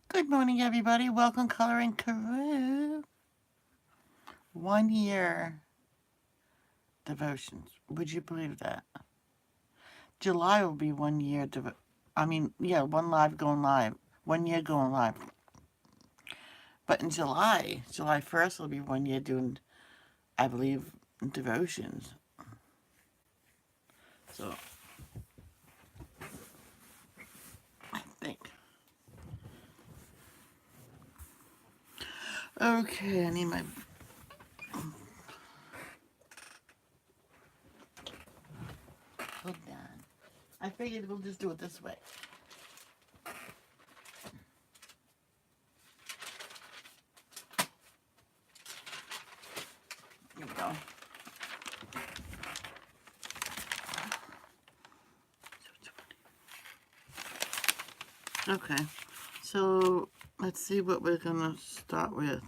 Good morning, everybody. Welcome, Coloring Carew. 1 year devotions. Would you believe that? July will be 1 year. One live going live. 1 year going live. But in July 1st, will be 1 year doing, I believe, devotions. So, I think. Okay, I need my. Hold on. I figured we'll just do it this way. Here we go. Okay, so let's see what we're gonna start with.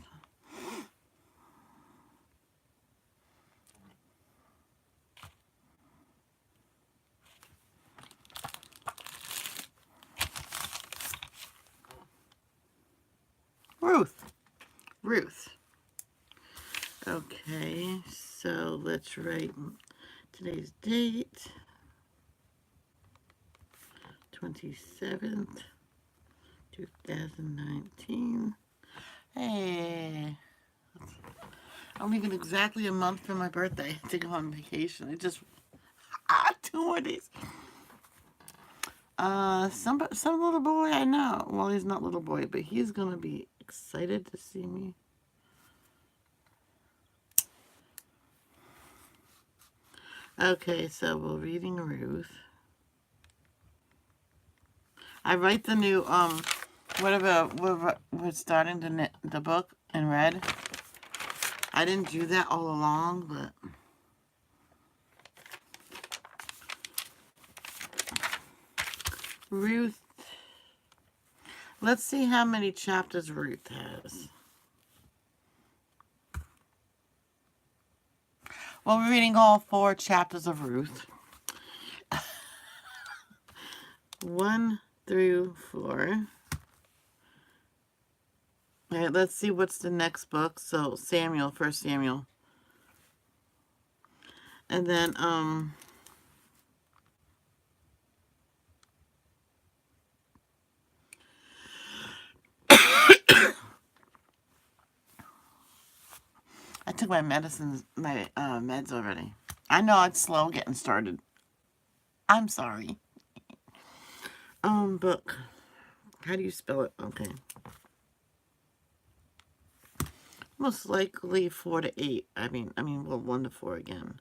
Ruth. Okay, so let's write today's date, 27th, 2019. Hey, I'm leaving exactly a month for my birthday to go on vacation. It just, 2 more days. Some little boy I know. Well, he's not little boy, but he's gonna be excited to see me. Okay, so we're reading Ruth. I write the new whatever we're starting the book in red. I didn't do that all along, but Ruth. Let's see how many chapters Ruth has. Well, we're reading all 4 chapters of Ruth. 1 through 4. All right, let's see what's the next book. So Samuel, 1 Samuel. And then I took my meds already. I know it's slow getting started. I'm sorry. Book. How do you spell it? Okay. Most likely 4 to 8. I mean, 1 to 4 again.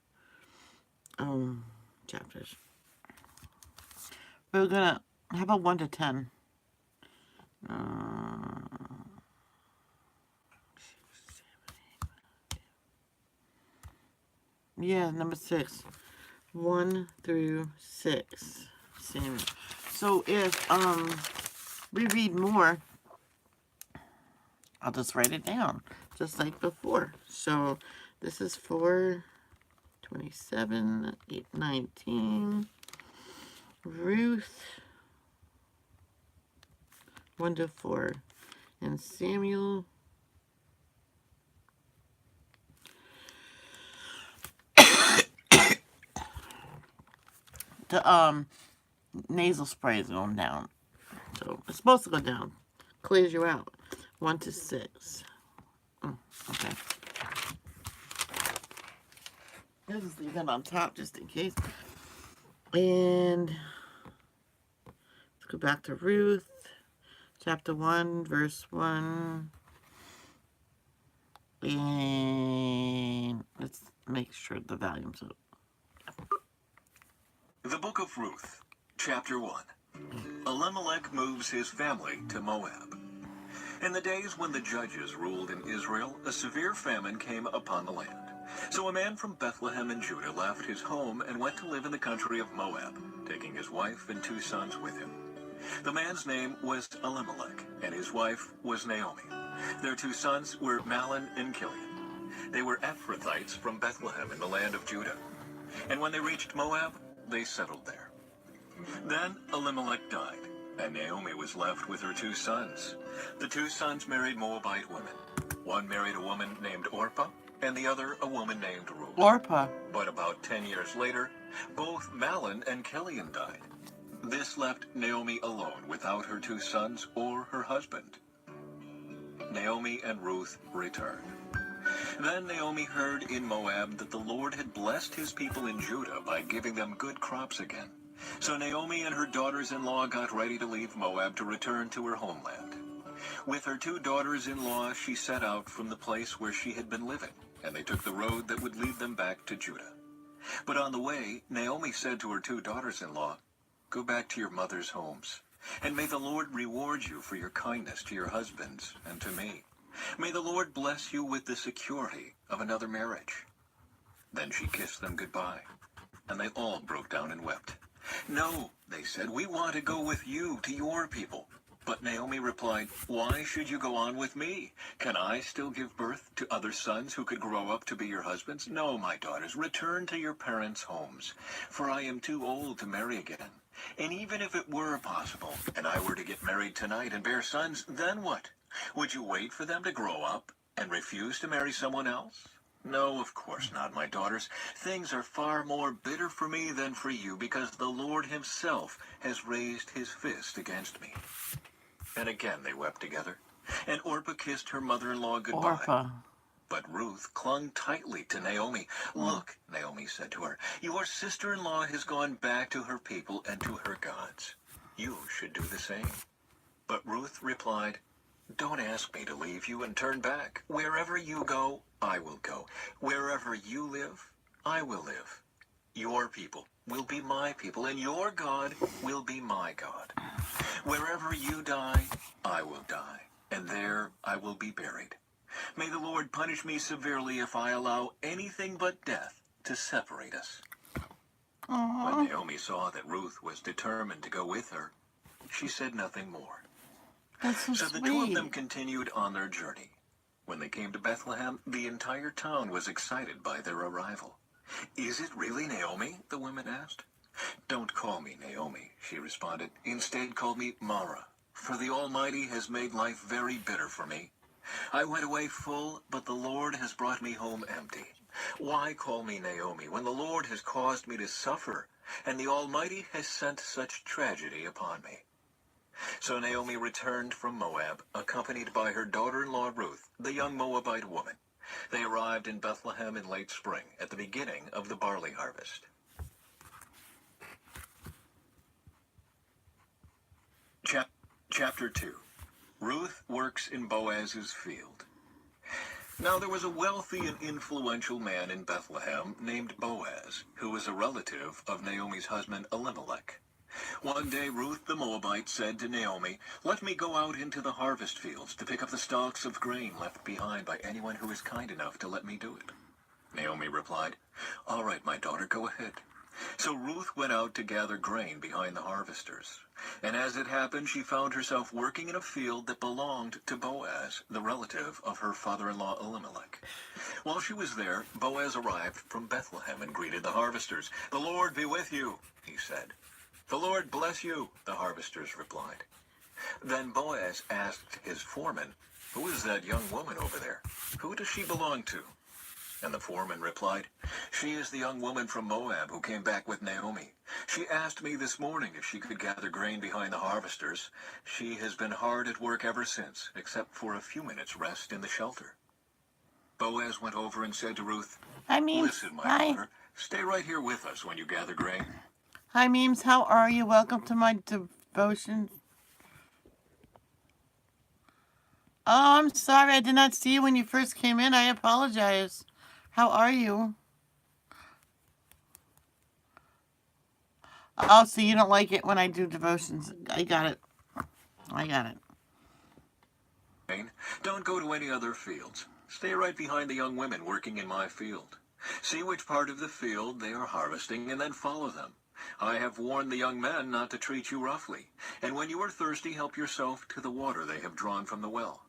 Chapters. We're gonna, how about 1 to 10? Yeah, number 6. 1 through 6. Samuel. So if we read more, I'll just write it down, just like before. So this is 4, 27, 8, 19. Ruth, 1 to 4. And Samuel, the nasal spray is going down. So it's supposed to go down. Clears you out. 1 to 6. Okay. I'll just leave that on top just in case. And let's go back to Ruth. Chapter 1, verse 1. And let's make sure the volume's up. The Book of Ruth, Chapter 1. Elimelech moves his family to Moab. In the days when the judges ruled in Israel, a severe famine came upon the land. So a man from Bethlehem in Judah left his home and went to live in the country of Moab, taking his wife and 2 sons with him. The man's name was Elimelech, and his wife was Naomi. Their 2 sons were Mahlon and Chilion. They were Ephrathites from Bethlehem in the land of Judah. And when they reached Moab, they settled there. Then Elimelech died, and Naomi was left with her 2 sons. The 2 sons married Moabite women. One married a woman named Orpah, and the other a woman named Ruth. Orpah. But about 10 years later, both Mahlon and Chilion died. This left Naomi alone without her 2 sons or her husband. Naomi and Ruth returned. Then Naomi heard in Moab that the Lord had blessed his people in Judah by giving them good crops again. So Naomi and her daughters-in-law got ready to leave Moab to return to her homeland. With her 2 daughters-in-law, she set out from the place where she had been living, and they took the road that would lead them back to Judah. But on the way, Naomi said to her 2 daughters-in-law, "Go back to your mother's homes, and may the Lord reward you for your kindness to your husbands and to me. May the Lord bless you with the security of another marriage." Then she kissed them goodbye, and they all broke down and wept. "No," they said, "we want to go with you to your people." But Naomi replied, "Why should you go on with me? Can I still give birth to other sons who could grow up to be your husbands? No, my daughters, return to your parents' homes, for I am too old to marry again. And even if it were possible, and I were to get married tonight and bear sons, then what? Would you wait for them to grow up and refuse to marry someone else? No, of course not, my daughters. Things are far more bitter for me than for you, because the Lord himself has raised his fist against me." And again they wept together, and Orpah kissed her mother-in-law goodbye. Orpah. But Ruth clung tightly to Naomi. "Look," Naomi said to her, "your sister-in-law has gone back to her people and to her gods. You should do the same." But Ruth replied, "Don't ask me to leave you and turn back. Wherever you go, I will go. Wherever you live, I will live. Your people will be my people, and your God will be my God. Wherever you die, I will die, and there I will be buried. May the Lord punish me severely if I allow anything but death to separate us." When Naomi saw that Ruth was determined to go with her, she said nothing more. That's so So the 2 of them sweet. continued on their journey. When they came to Bethlehem, the entire town was excited by their arrival. "Is it really Naomi?" the women asked. "Don't call me Naomi," she responded. "Instead, call me Mara, for the Almighty has made life very bitter for me. I went away full, but the Lord has brought me home empty. Why call me Naomi when the Lord has caused me to suffer, and the Almighty has sent such tragedy upon me?" So Naomi returned from Moab, accompanied by her daughter-in-law Ruth, the young Moabite woman. They arrived in Bethlehem in late spring, at the beginning of the barley harvest. Chapter 2. Ruth works in Boaz's field. Now there was a wealthy and influential man in Bethlehem named Boaz, who was a relative of Naomi's husband Elimelech. One day Ruth the Moabite said to Naomi, "Let me go out into the harvest fields to pick up the stalks of grain left behind by anyone who is kind enough to let me do it." Naomi replied, "All right, my daughter, go ahead." So Ruth went out to gather grain behind the harvesters. And as it happened, she found herself working in a field that belonged to Boaz, the relative of her father-in-law Elimelech. While she was there, Boaz arrived from Bethlehem and greeted the harvesters. "The Lord be with you," he said. "The Lord bless you," the harvesters replied. Then Boaz asked his foreman, "Who is that young woman over there? Who does she belong to?" And the foreman replied, "She is the young woman from Moab who came back with Naomi. She asked me this morning if she could gather grain behind the harvesters. She has been hard at work ever since, except for a few minutes' rest in the shelter." Boaz went over and said to Ruth, Hi, Memes. "Listen, my Hi. daughter, stay right here with us when you gather grain." Hi, Memes. How are you? Welcome to my devotion. Oh, I'm sorry. I did not see you when you first came in. I apologize. How are you? Oh, so you don't like it when I do devotions. I got it. I got it. Don't go to any other fields. Stay right behind the young women working in my field. See which part of the field they are harvesting and then follow them. I have warned the young men not to treat you roughly, and when you are thirsty, help yourself to the water they have drawn from the well."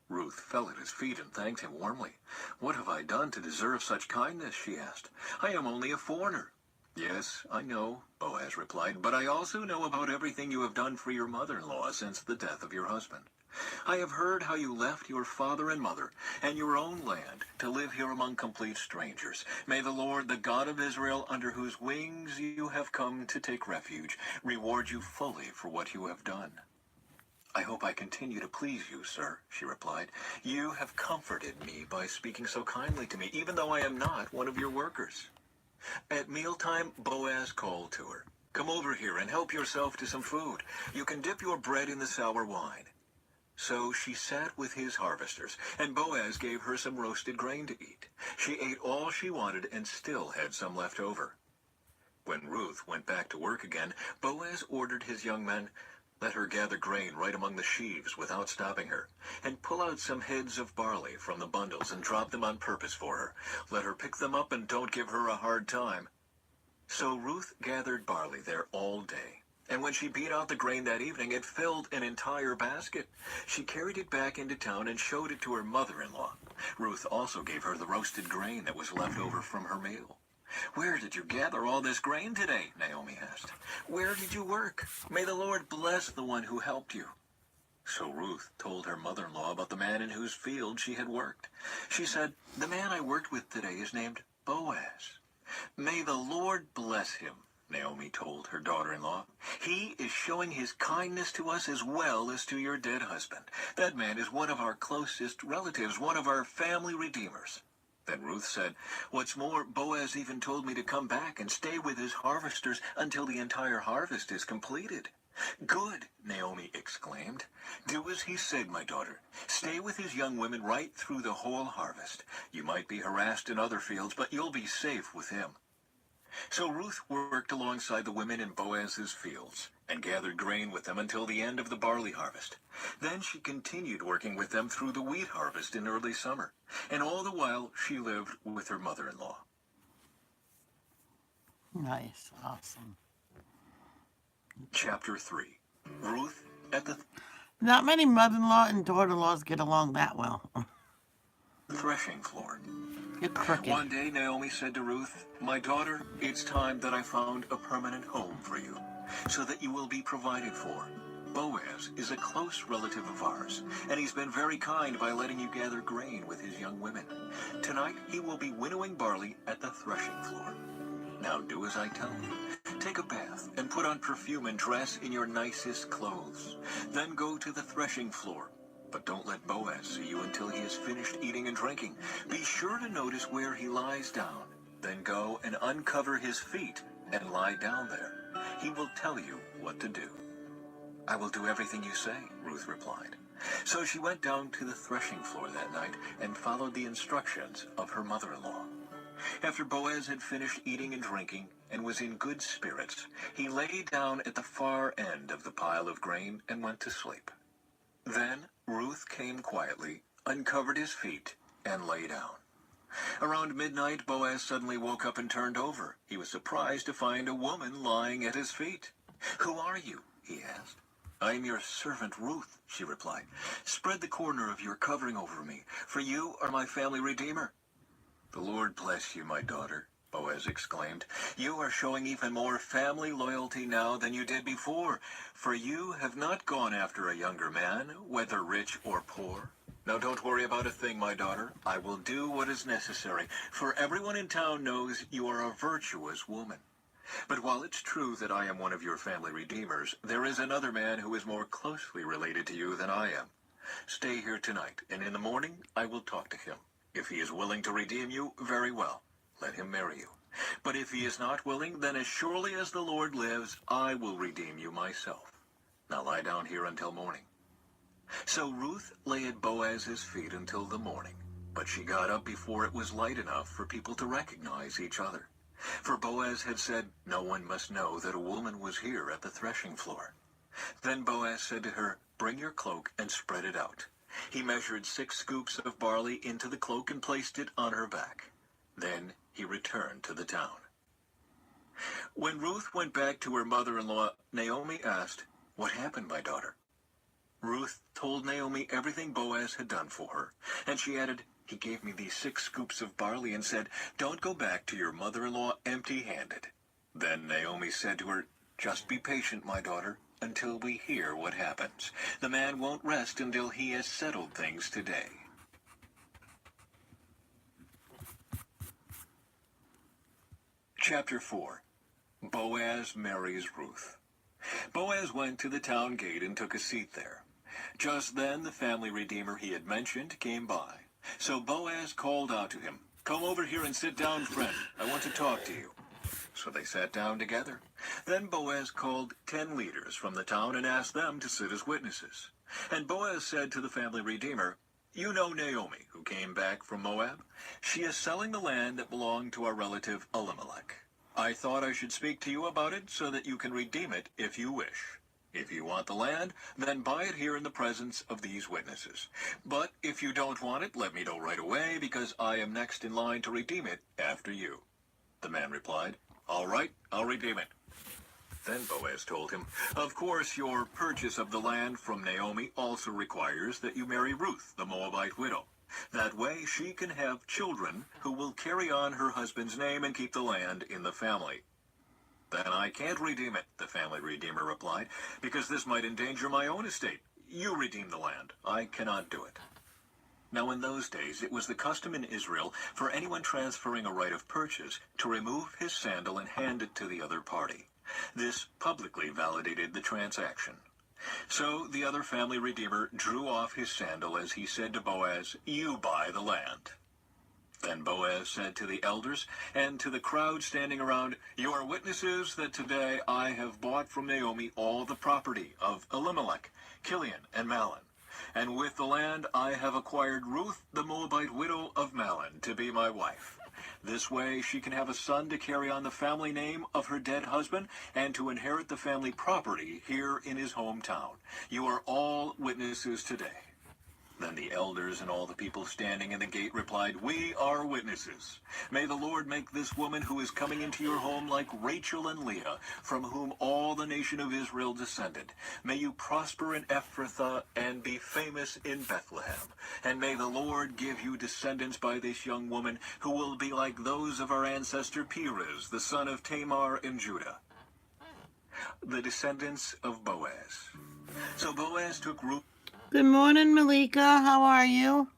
Ruth fell at his feet and thanked him warmly. "What have I done to deserve such kindness?" she asked. "I am only a foreigner." Yes, I know, Boaz replied, but I also know about everything you have done for your mother-in-law since the death of your husband. I have heard how you left your father and mother and your own land to live here among complete strangers. May the Lord, the God of Israel, under whose wings you have come to take refuge, reward you fully for what you have done. I hope I continue to please you, sir, she replied. You have comforted me by speaking so kindly to me, even though I am not one of your workers. At mealtime, Boaz called to her. Come over here and help yourself to some food. You can dip your bread in the sour wine. So she sat with his harvesters, and Boaz gave her some roasted grain to eat. She ate all she wanted and still had some left over. When Ruth went back to work again, Boaz ordered his young men, let her gather grain right among the sheaves without stopping her, and pull out some heads of barley from the bundles and drop them on purpose for her. Let her pick them up and don't give her a hard time. So Ruth gathered barley there all day. And when she beat out the grain that evening, it filled an entire basket. She carried it back into town and showed it to her mother-in-law. Ruth also gave her the roasted grain that was left over from her meal. Where did you gather all this grain today? Naomi asked. Where did you work? May the Lord bless the one who helped you. So Ruth told her mother-in-law about the man in whose field she had worked. She said, the man I worked with today is named Boaz. May the Lord bless him, Naomi told her daughter-in-law. He is showing his kindness to us as well as to your dead husband. That man is one of our closest relatives, one of our family redeemers. Then Ruth said, what's more, Boaz even told me to come back and stay with his harvesters until the entire harvest is completed. Good, Naomi exclaimed. Do as he said, my daughter. Stay with his young women right through the whole harvest. You might be harassed in other fields, but you'll be safe with him. So Ruth worked alongside the women in Boaz's fields and gathered grain with them until the end of the barley harvest. Then she continued working with them through the wheat harvest in early summer, and all the while she lived with her mother-in-law. Nice. Awesome. Chapter 3. Ruth at the Not many mother-in-law and daughter-in-laws get along that well. threshing floor. You're crooked. One day Naomi said to Ruth, my daughter, it's time that I found a permanent home for you, so that you will be provided for. Boaz is a close relative of ours, and he's been very kind by letting you gather grain with his young women. Tonight he will be winnowing barley at the threshing floor. Now do as I tell you. Take a bath and put on perfume and dress in your nicest clothes. Then go to the threshing floor. But don't let Boaz see you until he has finished eating and drinking. Be sure to notice where he lies down. Then go and uncover his feet and lie down there. He will tell you what to do. I will do everything you say, Ruth replied. So she went down to the threshing floor that night and followed the instructions of her mother-in-law. After Boaz had finished eating and drinking and was in good spirits, he lay down at the far end of the pile of grain and went to sleep. Then Ruth came quietly, uncovered his feet, and lay down. Around midnight, Boaz suddenly woke up and turned over. He was surprised to find a woman lying at his feet. Who are you? He asked. I am your servant Ruth, she replied. Spread the corner of your covering over me, for you are my family redeemer. The Lord bless you, my daughter, Boaz exclaimed. You are showing even more family loyalty now than you did before, for you have not gone after a younger man, whether rich or poor. Now don't worry about a thing, my daughter. I will do what is necessary, for everyone in town knows you are a virtuous woman. But while it's true that I am one of your family redeemers, there is another man who is more closely related to you than I am. Stay here tonight, and in the morning I will talk to him. If he is willing to redeem you, very well. Let him marry you. But if he is not willing, then as surely as the Lord lives, I will redeem you myself. Now lie down here until morning. So Ruth lay at Boaz's feet until the morning, but she got up before it was light enough for people to recognize each other. For Boaz had said, no one must know that a woman was here at the threshing floor. Then Boaz said to her, bring your cloak and spread it out. He measured 6 scoops of barley into the cloak and placed it on her back. Then he returned to the town. When Ruth went back to her mother-in-law, Naomi asked, what happened, my daughter? Ruth told Naomi everything Boaz had done for her, and she added, he gave me these 6 scoops of barley and said, don't go back to your mother-in-law empty-handed. Then Naomi said to her, "Just be patient, my daughter, until we hear what happens. The man won't rest until he has settled things today." Chapter 4. Boaz marries Ruth. Boaz went to the town gate and took a seat there. Just then the family redeemer he had mentioned came by. So Boaz called out to him, "Come over here and sit down, friend. I want to talk to you." So they sat down together. Then Boaz called 10 leaders from the town and asked them to sit as witnesses. And Boaz said to the family redeemer, "You know Naomi, who came back from Moab? She is selling the land that belonged to our relative Elimelech. I thought I should speak to you about it so that you can redeem it if you wish. If you want the land, then buy it here in the presence of these witnesses. But if you don't want it, let me know right away, because I am next in line to redeem it after you." The man replied, "All right, I'll redeem it." Then Boaz told him, "Of course, your purchase of the land from Naomi also requires that you marry Ruth, the Moabite widow. That way she can have children who will carry on her husband's name and keep the land in the family." "Then I can't redeem it," the family redeemer replied, "because this might endanger my own estate. You redeem the land. I cannot do it." Now in those days it was the custom in Israel for anyone transferring a right of purchase to remove his sandal and hand it to the other party. This publicly validated the transaction. So the other family redeemer drew off his sandal as he said to Boaz, "You buy the land." Then Boaz said to the elders and to the crowd standing around, "You are witnesses that today I have bought from Naomi all the property of Elimelech, Kilion, and Mahlon. And with the land I have acquired Ruth, the Moabite widow of Mahlon, to be my wife. This way she can have a son to carry on the family name of her dead husband and to inherit the family property here in his hometown. You are all witnesses today." Then the elders and all the people standing in the gate replied, "We are witnesses. May the Lord make this woman who is coming into your home like Rachel and Leah, from whom all the nation of Israel descended. May you prosper in Ephrathah and be famous in Bethlehem. And may the Lord give you descendants by this young woman who will be like those of our ancestor Perez, the son of Tamar in Judah." The descendants of Boaz. So Boaz took Ruth. Good morning, Malika. How are you?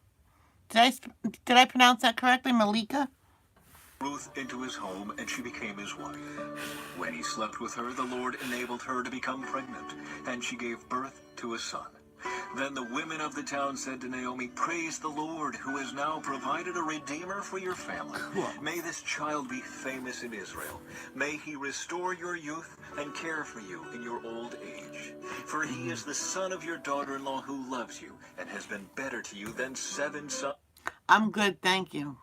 Did I pronounce that correctly, Malika? Ruth into his home, and she became his wife. When he slept with her, the Lord enabled her to become pregnant, and she gave birth to a son. Then the women of the town said to Naomi, "Praise the Lord, who has now provided a redeemer for your family. May this child be famous in Israel. May he restore your youth and care for you in your old age. For he is the son of your daughter-in-law who loves you and has been better to you than 7 sons." I'm good, thank you.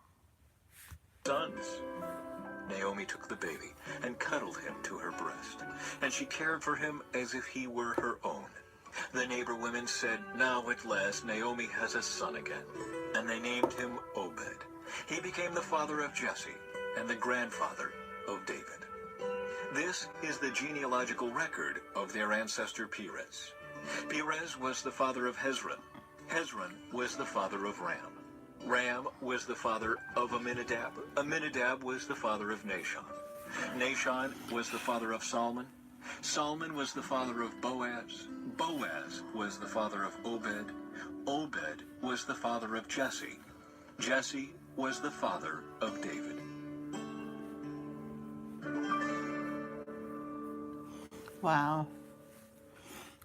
Naomi took the baby and cuddled him to her breast, and she cared for him as if he were her own. The neighbor women said, "Now at last Naomi has a son again." And they named him Obed. He became the father of Jesse and the grandfather of David. This is the genealogical record of their ancestor Perez. Perez was the father of Hezron. Hezron was the father of Ram. Ram was the father of Amminadab. Amminadab was the father of Nahshon. Nahshon was the father of Salmon. Salmon was the father of Boaz. Boaz was the father of Obed. Obed was the father of Jesse. Jesse was the father of David. Wow.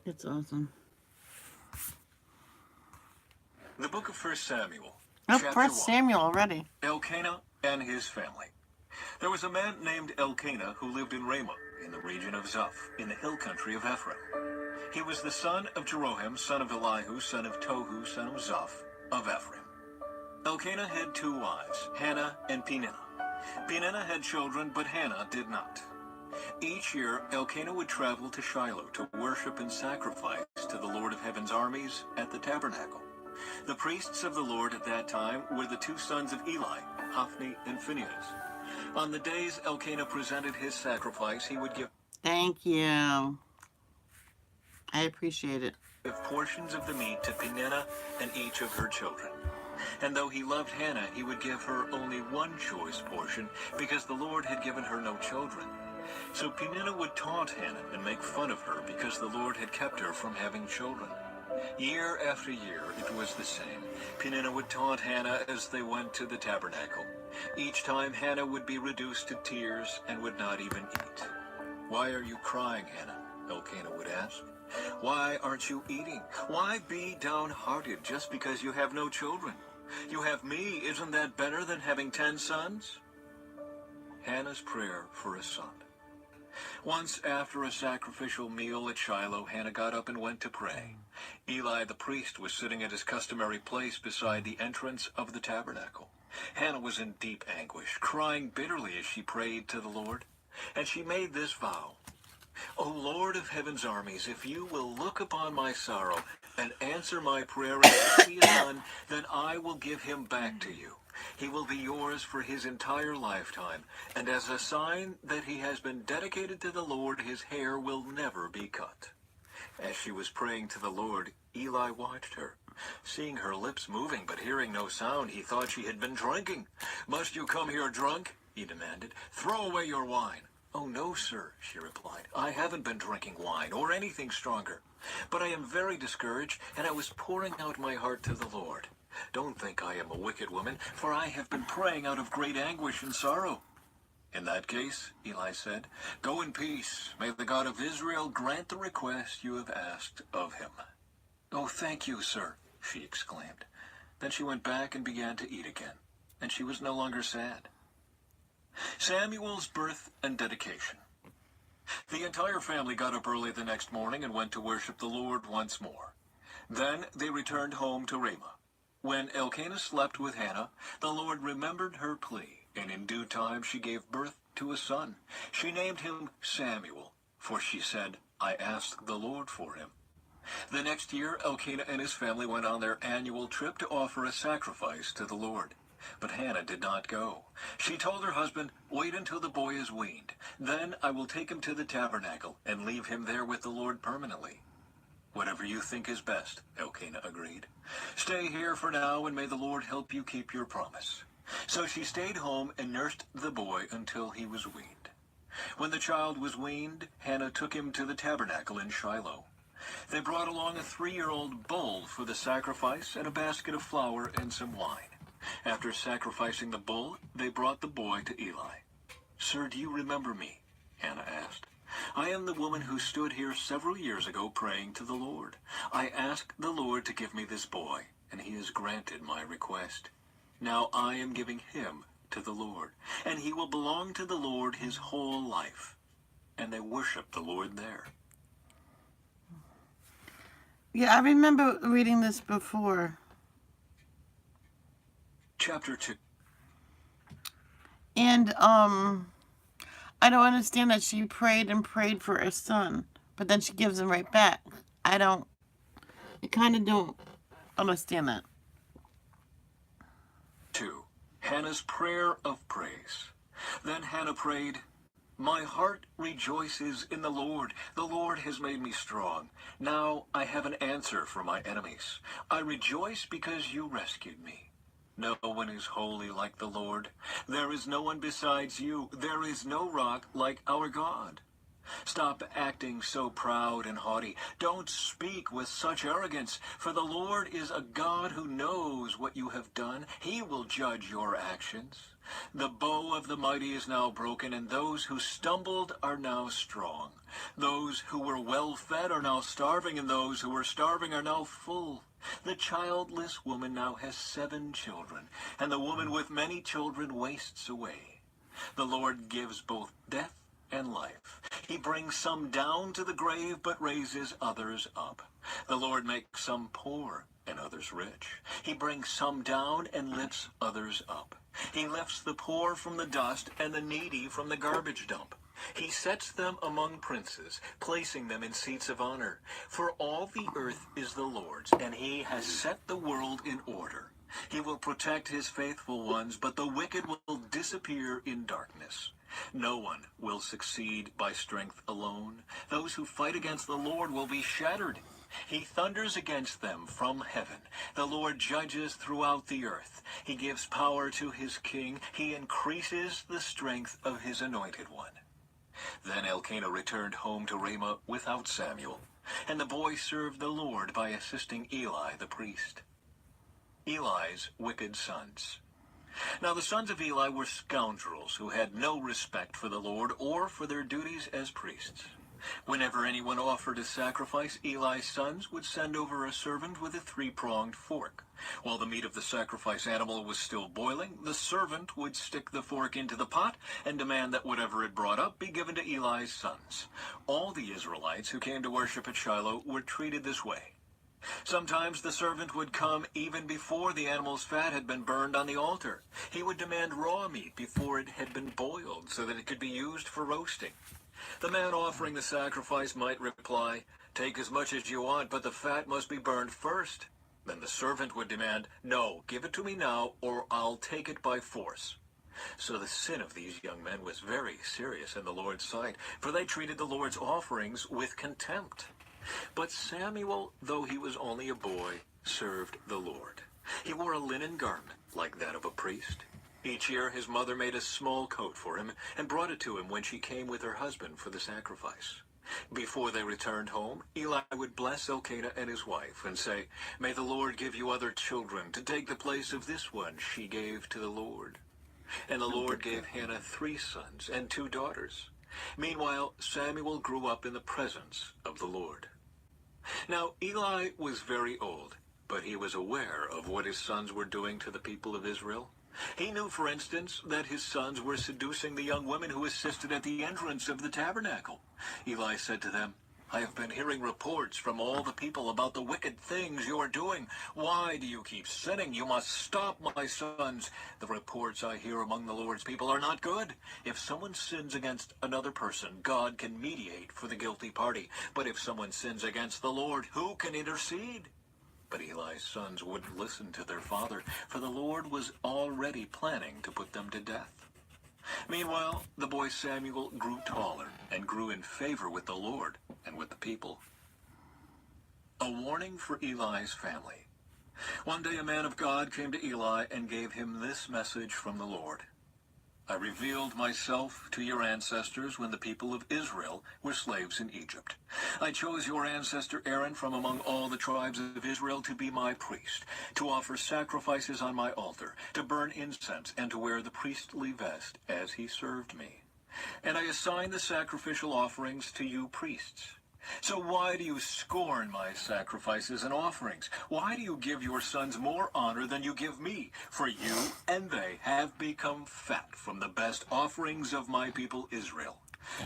It's awesome. The book of 1 Samuel. Oh, Chapter 1 1. Samuel already. Elkanah and his family. There was a man named Elkanah who lived in Ramah, in the region of Zuph, in the hill country of Ephraim. He was the son of Jeroham, son of Elihu, son of Tohu, son of Zuph, of Ephraim. Elkanah had 2 wives, Hannah and Peninnah. Peninnah had children, but Hannah did not. Each year, Elkanah would travel to Shiloh to worship and sacrifice to the Lord of Heaven's armies at the tabernacle. The priests of the Lord at that time were the 2 sons of Eli, Hophni and Phinehas. On the days Elkanah presented his sacrifice, he would give Thank you. I appreciate it. portions of the meat to Peninnah and each of her children. And though he loved Hannah, he would give her only one choice portion, because the Lord had given her no children. So Peninnah would taunt Hannah and make fun of her because the Lord had kept her from having children. Year after year, it was the same. Peninnah would taunt Hannah as they went to the tabernacle. Each time Hannah would be reduced to tears and would not even eat. "Why are you crying, Hannah?" Elkanah would ask. "Why aren't you eating? Why be downhearted just because you have no children? You have me, isn't that better than having 10 sons? Hannah's prayer for a son. Once after a sacrificial meal at Shiloh, Hannah got up and went to pray. Eli the priest was sitting at his customary place beside the entrance of the tabernacle. Hannah was in deep anguish, crying bitterly as she prayed to the Lord. And she made this vow: "O Lord of heaven's armies, if you will look upon my sorrow and answer my prayer and give me a son, then I will give him back to you. He will be yours for his entire lifetime, and as a sign that he has been dedicated to the Lord, his hair will never be cut." As she was praying to the Lord, Eli watched her. Seeing her lips moving but hearing no sound, he thought she had been drinking. "Must you come here drunk?" he demanded. "Throw away your wine." "Oh, no, sir," she replied. "I haven't been drinking wine or anything stronger. But I am very discouraged, and I was pouring out my heart to the Lord. Don't think I am a wicked woman, for I have been praying out of great anguish and sorrow." "In that case," Eli said, "go in peace. May the God of Israel grant the request you have asked of him." "Oh, thank you, sir," she exclaimed. Then she went back and began to eat again, and she was no longer sad. Samuel's birth and dedication. The entire family got up early the next morning and went to worship the Lord once more. Then they returned home to Ramah. When Elkanah slept with Hannah, the Lord remembered her plea, and in due time she gave birth to a son. She named him Samuel, for she said, "I asked the Lord for him." The next year, Elkanah and his family went on their annual trip to offer a sacrifice to the Lord. But Hannah did not go. She told her husband, "Wait until the boy is weaned. Then I will take him to the tabernacle and leave him there with the Lord permanently." "Whatever you think is best," Elkanah agreed. "Stay here for now, and may the Lord help you keep your promise." So she stayed home and nursed the boy until he was weaned. When the child was weaned, Hannah took him to the tabernacle in Shiloh. They brought along a 3-year-old bull for the sacrifice and a basket of flour and some wine. After sacrificing the bull, they brought the boy to Eli. "Sir, do you remember me?" Hannah asked. "I am the woman who stood here several years ago praying to the Lord. I asked the Lord to give me this boy, and he has granted my request. Now I am giving him to the Lord, and he will belong to the Lord his whole life." And they worshiped the Lord there. Yeah, I remember reading this before. Chapter 2. And I don't understand that she prayed and prayed for her son, but then she gives him right back. I kind of don't understand that. 2. Hannah's prayer of praise. Then Hannah prayed, "My heart rejoices in the Lord. The Lord has made me strong. Now I have an answer for my enemies. I rejoice because you rescued me. No one is holy like the Lord. There is no one besides you. There is no rock like our God. Stop acting so proud and haughty. Don't speak with such arrogance, for the Lord is a God who knows what you have done. He will judge your actions. The bow of the mighty is now broken, and those who stumbled are now strong. Those who were well fed are now starving, and those who were starving are now full. The childless woman now has 7 children, and the woman with many children wastes away. The Lord gives both death and life. He brings some down to the grave, but raises others up. The Lord makes some poor and others rich. He brings some down and lifts others up. He lifts the poor from the dust and the needy from the garbage dump. He sets them among princes, placing them in seats of honor. For all the earth is the Lord's, and he has set the world in order. He will protect his faithful ones, but the wicked will disappear in darkness. No one will succeed by strength alone. Those who fight against the Lord will be shattered. He thunders against them from heaven. The Lord judges throughout the earth. He gives power to his king. He increases the strength of his anointed one. Then Elkanah returned home to Ramah without Samuel, and the boy served the Lord by assisting Eli the priest. Eli's wicked sons. Now the sons of Eli were scoundrels who had no respect for the Lord or for their duties as priests. Whenever anyone offered a sacrifice, Eli's sons would send over a servant with a three-pronged fork. While the meat of the sacrifice animal was still boiling, the servant would stick the fork into the pot and demand that whatever it brought up be given to Eli's sons. All the Israelites who came to worship at Shiloh were treated this way. Sometimes the servant would come even before the animal's fat had been burned on the altar. He would demand raw meat before it had been boiled so that it could be used for roasting. The man offering the sacrifice might reply, "Take as much as you want, but the fat must be burned first." Then the servant would demand, "No, give it to me now, or I'll take it by force." So the sin of these young men was very serious in the Lord's sight, for they treated the Lord's offerings with contempt. But Samuel, though he was only a boy, served the Lord. He wore a linen garment like that of a priest. Each year his mother made a small coat for him and brought it to him when she came with her husband for the sacrifice. Before they returned home, Eli would bless Elkanah and his wife and say, "May the Lord give you other children to take the place of this one she gave to the Lord." And the Lord gave Hannah 3 sons and 2 daughters. Meanwhile, Samuel grew up in the presence of the Lord. Now Eli was very old, but he was aware of what his sons were doing to the people of Israel. He knew, for instance, that his sons were seducing the young women who assisted at the entrance of the tabernacle. Eli said to them, "I have been hearing reports from all the people about the wicked things you are doing. Why do you keep sinning? You must stop, my sons. The reports I hear among the Lord's people are not good. If someone sins against another person, God can mediate for the guilty party. But if someone sins against the Lord, who can intercede?" But Eli's sons wouldn't listen to their father, for the Lord was already planning to put them to death. Meanwhile, the boy Samuel grew taller and grew in favor with the Lord and with the people. A warning for Eli's family. One day a man of God came to Eli and gave him this message from the Lord. "I revealed myself to your ancestors when the people of Israel were slaves in Egypt. I chose your ancestor Aaron from among all the tribes of Israel to be my priest, to offer sacrifices on my altar, to burn incense, and to wear the priestly vest as he served me. And I assigned the sacrificial offerings to you priests. So why do you scorn my sacrifices and offerings? Why do you give your sons more honor than you give me? For you and they have become fat from the best offerings of my people Israel.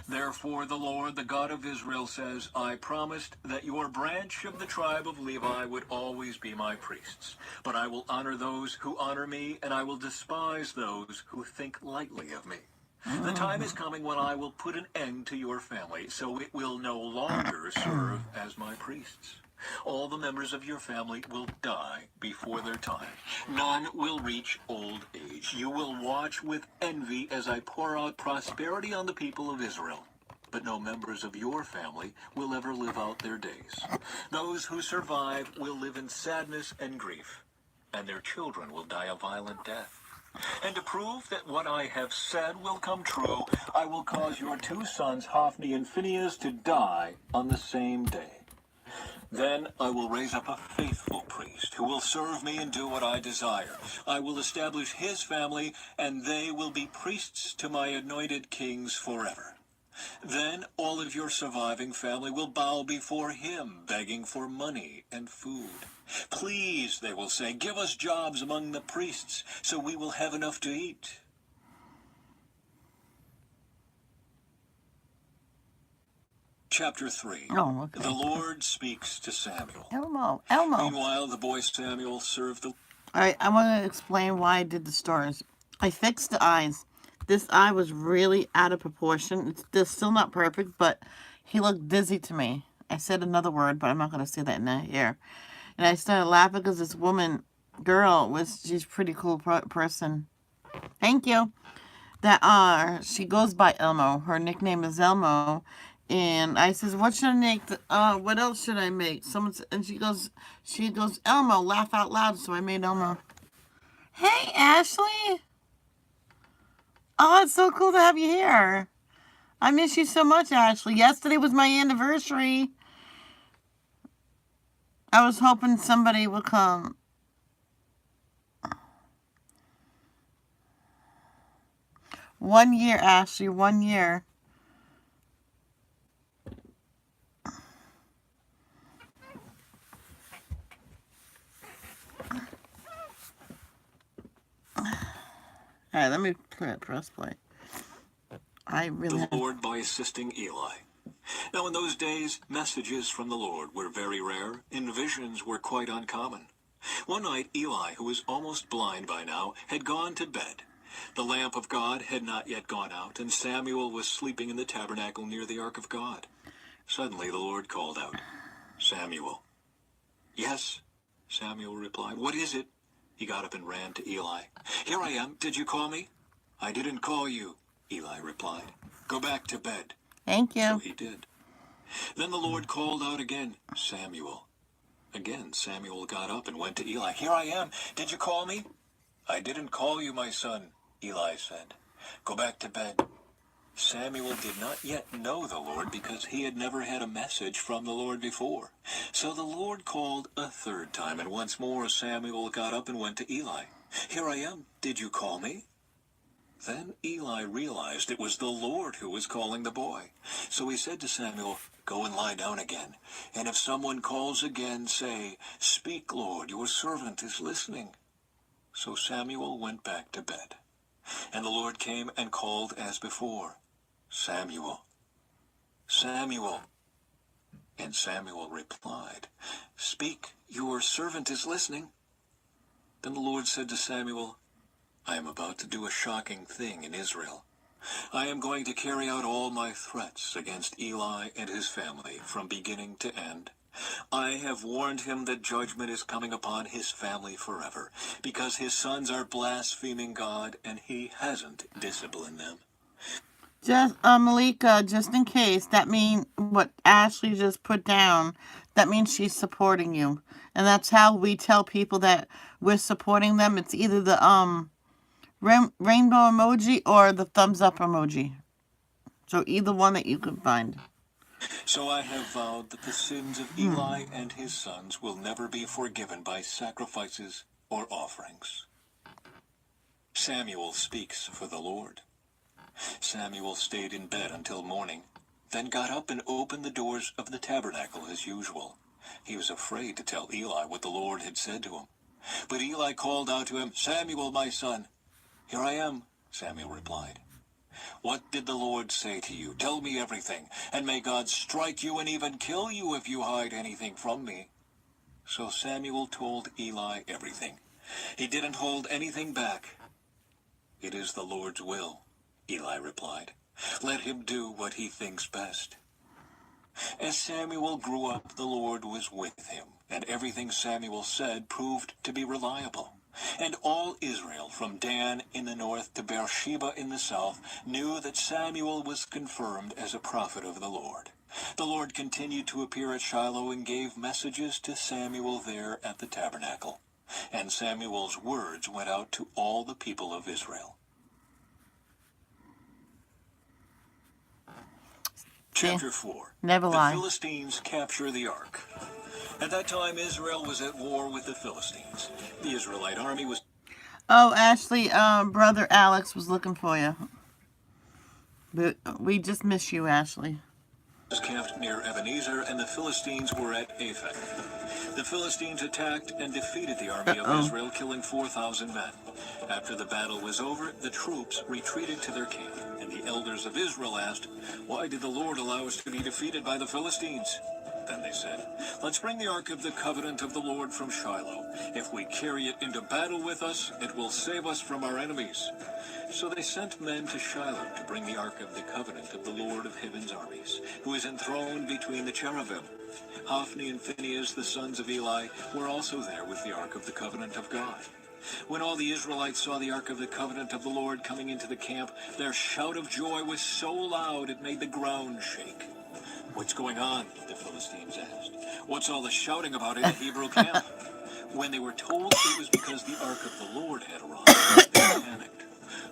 Therefore the Lord, the God of Israel, says, I promised that your branch of the tribe of Levi would always be my priests. But I will honor those who honor me, and I will despise those who think lightly of me. The time is coming when I will put an end to your family, so it will no longer serve as my priests. All the members of your family will die before their time. None will reach old age. You will watch with envy as I pour out prosperity on the people of Israel. But no members of your family will ever live out their days. Those who survive will live in sadness and grief, and their children will die a violent death. And to prove that what I have said will come true, I will cause your 2 sons, Hophni and Phinehas, to die on the same day. Then I will raise up a faithful priest who will serve me and do what I desire. I will establish his family, and they will be priests to my anointed kings forever. Then all of your surviving family will bow before him, begging for money and food. Please, they will say, give us jobs among the priests, so we will have enough to eat. Chapter 3. Oh, okay. The Lord speaks to Samuel. Elmo. Meanwhile, the boy Samuel served the... All right, I want to explain why I did the stars. I fixed the eyes. This eye was really out of proportion. It's still not perfect, but he looked dizzy to me. I said another word, but I'm not going to say that in here. And I started laughing because this she's a pretty cool person. Thank you. She goes by Elmo. Her nickname is Elmo. And I says, what should I make? What else should I make? And she goes, Elmo, laugh out loud. So I made Elmo. Hey, Ashley. Oh, it's so cool to have you here. I miss you so much, Ashley. Yesterday was my anniversary. I was hoping somebody would come. One year, Ashley, 1 year. All right, let me press play. I really The Lord by assisting Eli. Now in those days, messages from the Lord were very rare, and visions were quite uncommon. One night, Eli, who was almost blind by now, had gone to bed. The lamp of God had not yet gone out, and Samuel was sleeping in the tabernacle near the ark of God. Suddenly the Lord called out, "Samuel." "Yes," Samuel replied. "What is it?" He got up and ran to Eli. "Here I am. Did you call me?" "I didn't call you," Eli replied. "Go back to bed." Thank you. So he did. Then the Lord called out again, "Samuel." Again Samuel got up and went to Eli. "Here I am. Did you call me?" "I didn't call you, my son," Eli said. "Go back to bed." Samuel did not yet know the Lord because he had never had a message from the Lord before. So the Lord called a third time, and once more Samuel got up and went to Eli. "Here I am. Did you call me?" Then Eli realized it was the Lord who was calling the boy. So he said to Samuel, "Go and lie down again. And if someone calls again, say, 'Speak, Lord, your servant is listening.'" So Samuel went back to bed. And the Lord came and called as before, "Samuel, Samuel." And Samuel replied, "Speak, your servant is listening." Then the Lord said to Samuel, "I am about to do a shocking thing in Israel. I am going to carry out all my threats against Eli and his family from beginning to end. I have warned him that judgment is coming upon his family forever, because his sons are blaspheming God and he hasn't disciplined them." Just Malika, just in case, that means what Ashley just put down, that means she's supporting you. And that's how we tell people that we're supporting them. It's either the rainbow emoji or the thumbs up emoji. So either one that you can find. "So I have vowed that the sins of Eli and his sons will never be forgiven by sacrifices or offerings." Samuel speaks for the Lord. Samuel stayed in bed until morning, then got up and opened the doors of the tabernacle as usual. He was afraid to tell Eli what the Lord had said to him. But Eli called out to him, "Samuel, my son." "Here I am," Samuel replied. "What did the Lord say to you? Tell me everything, and may God strike you and even kill you if you hide anything from me." So Samuel told Eli everything. He didn't hold anything back. "It is the Lord's will," Eli replied. "Let him do what he thinks best." As Samuel grew up, the Lord was with him, and everything Samuel said proved to be reliable. And all Israel, from Dan in the north to Beersheba in the south, knew that Samuel was confirmed as a prophet of the Lord. The Lord continued to appear at Shiloh and gave messages to Samuel there at the tabernacle. And Samuel's words went out to all the people of Israel. Chapter 4. Never The lie. Philistines capture the ark. At that time, Israel was at war with the Philistines. The Israelite army was Oh, Ashley, brother Alex was looking for you. But we just miss you, Ashley. camped near Ebenezer, and the Philistines were at Aphek. The Philistines attacked and defeated the army of Israel, killing 4,000 men. After the battle was over, the troops retreated to their camp, and the elders of Israel asked, "Why did the Lord allow us to be defeated by the Philistines?" Then they said, "Let's bring the ark of the covenant of the Lord from Shiloh. If we carry it into battle with us, it will save us from our enemies." So they sent men to Shiloh to bring the ark of the covenant of the Lord of heaven's armies, who is enthroned between the cherubim. Hophni and Phinehas, the sons of Eli, were also there with the ark of the covenant of God. When all the Israelites saw the ark of the covenant of the Lord coming into the camp, their shout of joy was so loud it made the ground shake. "What's going on?" the Philistines asked. "What's all the shouting about in the Hebrew camp?" When they were told it was because the ark of the Lord had arrived, they panicked.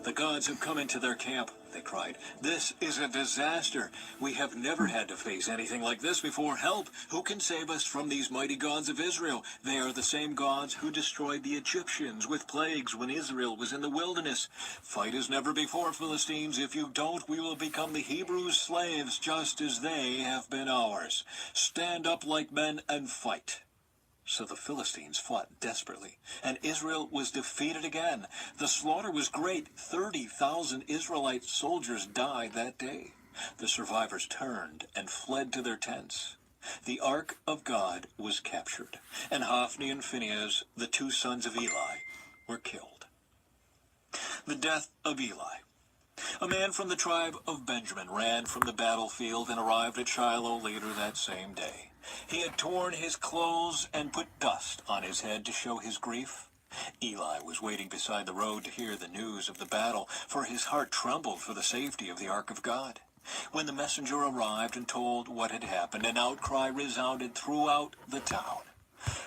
"The gods have come into their camp," they cried. "This is a disaster. We have never had to face anything like this before. Help! Who can save us from these mighty gods of Israel? They are the same gods who destroyed the Egyptians with plagues when Israel was in the wilderness. Fight as never before, Philistines. If you don't, we will become the Hebrews' slaves, just as they have been ours. Stand up like men and fight." So the Philistines fought desperately, and Israel was defeated again. The slaughter was great. 30,000 Israelite soldiers died that day. The survivors turned and fled to their tents. The ark of God was captured, and Hophni and Phinehas, the two sons of Eli, were killed. The death of Eli. A man from the tribe of Benjamin ran from the battlefield and arrived at Shiloh later that same day. He had torn his clothes and put dust on his head to show his grief. Eli was waiting beside the road to hear the news of the battle, for his heart trembled for the safety of the ark of God. When the messenger arrived and told what had happened, an outcry resounded throughout the town.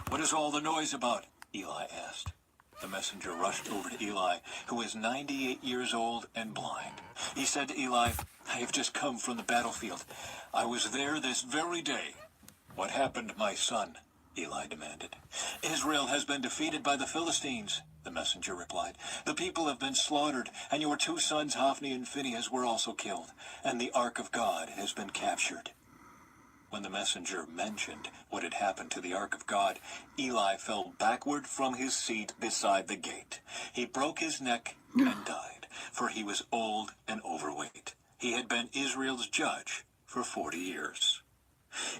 "What is all the noise about?" Eli asked. The messenger rushed over to Eli, who was 98 years old and blind. He said to Eli, "I have just come from the battlefield. I was there this very day." "What happened, my son?" Eli demanded. "Israel has been defeated by the Philistines," the messenger replied. "The people have been slaughtered, and your two sons Hophni and Phinehas were also killed, and the ark of God has been captured." When the messenger mentioned what had happened to the ark of God, Eli fell backward from his seat beside the gate. He broke his neck and died, for he was old and overweight. He had been Israel's judge for 40 years.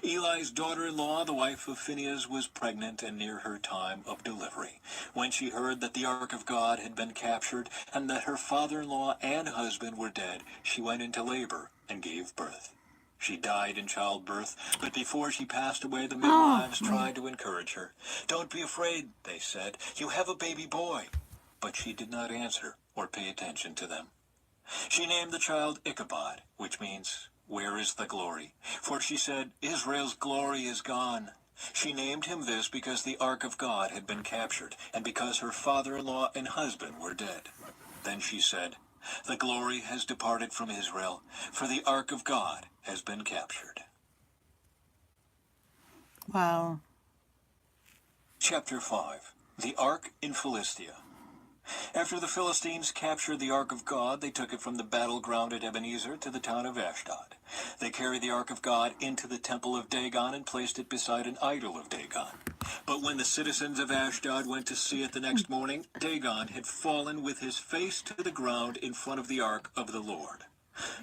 Eli's daughter-in-law, the wife of Phinehas, was pregnant and near her time of delivery. When she heard that the ark of God had been captured and that her father-in-law and husband were dead, she went into labor and gave birth. She died in childbirth, but before she passed away, the midwives tried to encourage her. "Don't be afraid," they said. "You have a baby boy." But she did not answer or pay attention to them. She named the child Ichabod, which means, "Where is the glory?" For she said, "Israel's glory is gone." She named him this because the ark of God had been captured, and because her father-in-law and husband were dead. Then she said, "The glory has departed from Israel, for the ark of God has been captured." Wow. Chapter 5. The Ark in Philistia. After the Philistines captured the ark of God, they took it from the battleground at Ebenezer to the town of Ashdod. They carried the ark of God into the temple of Dagon and placed it beside an idol of Dagon. But when the citizens of Ashdod went to see it the next morning, Dagon had fallen with his face to the ground in front of the ark of the Lord.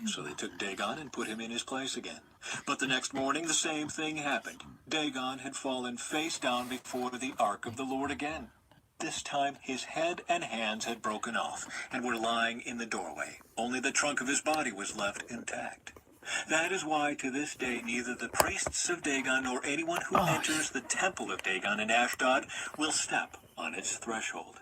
So they took Dagon and put him in his place again. But the next morning the same thing happened. Dagon had fallen face down before the ark of the Lord again. This time his head and hands had broken off and were lying in the doorway. Only the trunk of his body was left intact. That is why to this day neither the priests of Dagon nor anyone who enters the temple of Dagon in Ashdod will step on its threshold.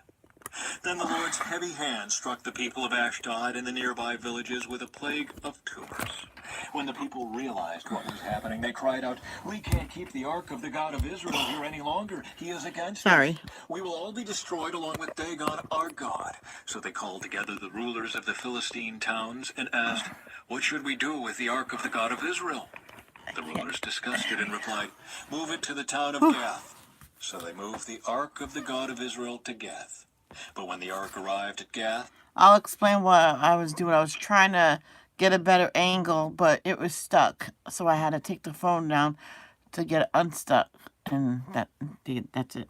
Then the Lord's heavy hand struck the people of Ashdod and the nearby villages with a plague of tumors. When the people realized what was happening, they cried out, "We can't keep the ark of the God of Israel here any longer. He is against us. We will all be destroyed along with Dagon, our God." So they called together the rulers of the Philistine towns and asked, "What should we do with the ark of the God of Israel?" The rulers discussed it and replied, "Move it to the town of Gath." So they moved the ark of the God of Israel to Gath. But when the ark arrived at Gath, I'll explain what I was doing. I was trying to get a better angle, but it was stuck. So I had to take the phone down to get it unstuck. And that's it.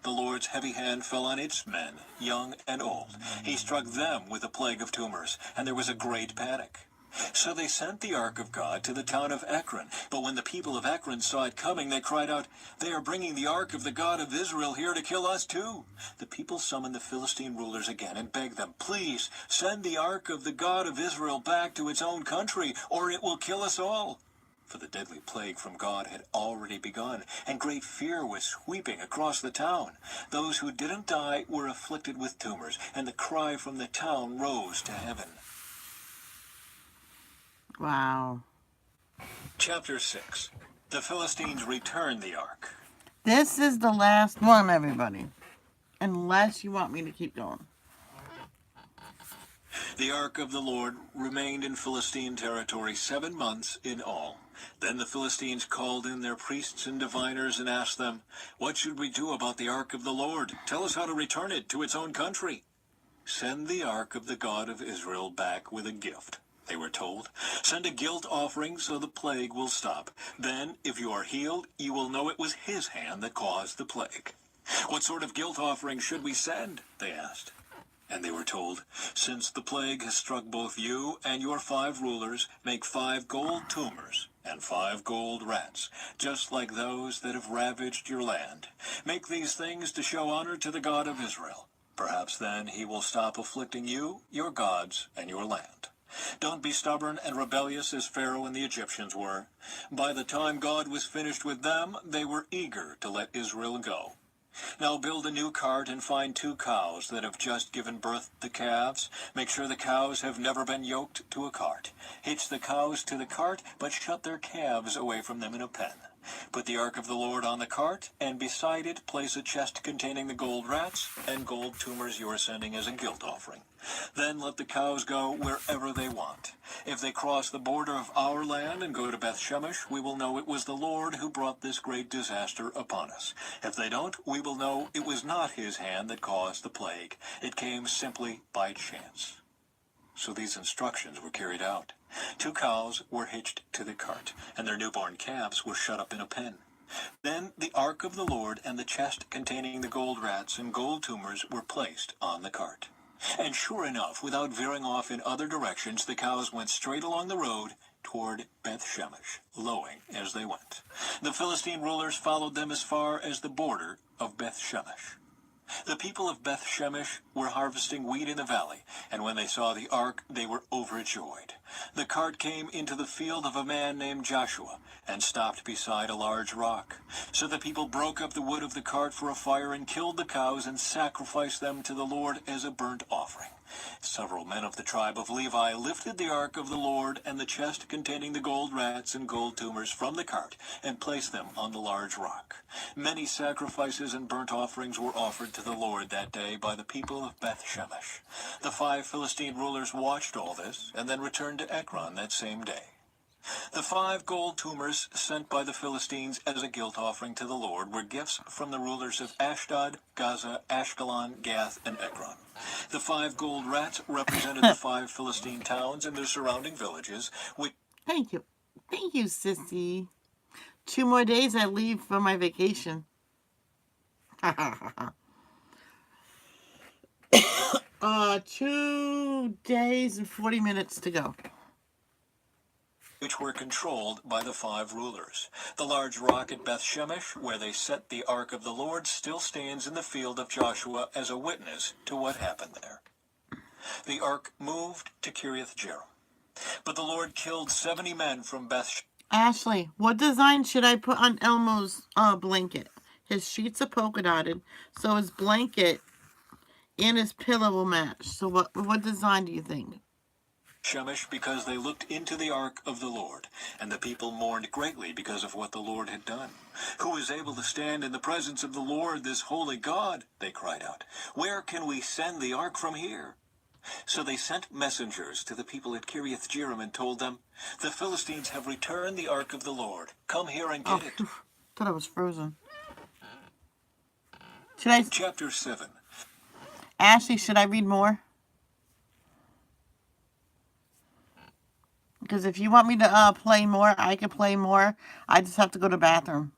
the Lord's heavy hand fell on its men, young and old. He struck them with a plague of tumors, and there was a great panic. So they sent the ark of God to the town of Ekron. But when the people of Ekron saw it coming, they cried out, "They are bringing the ark of the God of Israel here to kill us too." The people summoned the Philistine rulers again and begged them, "Please send the ark of the God of Israel back to its own country, or it will kill us all." For the deadly plague from God had already begun, and great fear was sweeping across the town. Those who didn't die were afflicted with tumors, and the cry from the town rose to heaven. Wow. Chapter 6. The Philistines returned the ark. This is the last one, everybody. Unless you want me to keep going. The ark of the Lord remained in Philistine territory 7 months in all. Then the Philistines called in their priests and diviners and asked them, "What should we do about the ark of the Lord? Tell us how to return it to its own country." "Send the ark of the God of Israel back with a gift," they were told. "Send a guilt offering so the plague will stop. Then, if you are healed, you will know it was his hand that caused the plague." "What sort of guilt offering should we send?" they asked. And they were told, "Since the plague has struck both you and your 5 rulers, make 5 gold tumors and 5 gold rats, just like those that have ravaged your land. Make these things to show honor to the God of Israel. Perhaps then he will stop afflicting you, your gods, and your land. Don't be stubborn and rebellious as Pharaoh and the Egyptians were. By the time God was finished with them, they were eager to let Israel go. Now build a new cart and find 2 cows that have just given birth to calves. Make sure the cows have never been yoked to a cart. Hitch the cows to the cart, but shut their calves away from them in a pen. Put the ark of the Lord on the cart, and beside it place a chest containing the gold rats and gold tumors you are sending as a guilt offering. Then let the cows go wherever they want. If they cross the border of our land and go to Beth Shemesh, we will know it was the Lord who brought this great disaster upon us. If they don't, we will know it was not his hand that caused the plague. It came simply by chance." So these instructions were carried out. 2 cows were hitched to the cart, and their newborn calves were shut up in a pen. Then the ark of the Lord and the chest containing the gold rats and gold tumors were placed on the cart. And sure enough, without veering off in other directions, the cows went straight along the road toward Beth Shemesh, lowing as they went. The Philistine rulers followed them as far as the border of Beth Shemesh. The people of Beth Shemesh were harvesting wheat in the valley, and when they saw the ark, they were overjoyed. The cart came into the field of a man named Joshua, and stopped beside a large rock. So the people broke up the wood of the cart for a fire and killed the cows and sacrificed them to the Lord as a burnt offering. Several men of the tribe of Levi lifted the ark of the Lord and the chest containing the gold rats and gold tumors from the cart and placed them on the large rock. Many sacrifices and burnt offerings were offered to the Lord that day by the people of Beth Shemesh. The 5 Philistine rulers watched all this and then returned to Ekron that same day. The 5 gold tumors sent by the Philistines as a guilt offering to the Lord were gifts from the rulers of Ashdod, Gaza, Ashkelon, Gath, and Ekron. The 5 gold rats represented the 5 Philistine towns and their surrounding villages, which... Thank you. Thank you, sissy. 2 more days I leave for my vacation. 2 days and 40 minutes to go. which were controlled by the 5 rulers. The large rock at Beth Shemesh, where they set the ark of the Lord, still stands in the field of Joshua as a witness to what happened there. The ark moved to Kiriath Jearim, but the Lord killed 70 men from Beth. Ashley, what design should I put on Elmo's blanket? His sheets are polka dotted, so his blanket and his pillow will match. So what design do you think? Shemesh, because they looked into the ark of the Lord, and the people mourned greatly because of what the Lord had done. "Who is able to stand in the presence of the Lord, this holy God?" they cried out. "Where can we send the ark from here?" So they sent messengers to the people at Kiriath Jearim and told them, "The Philistines have returned the ark of the Lord. Come here and get it." Thought I was frozen. Should I? Chapter 7. Ashley, should I read more? Because if you want me to play more, I can play more. I just have to go to the bathroom.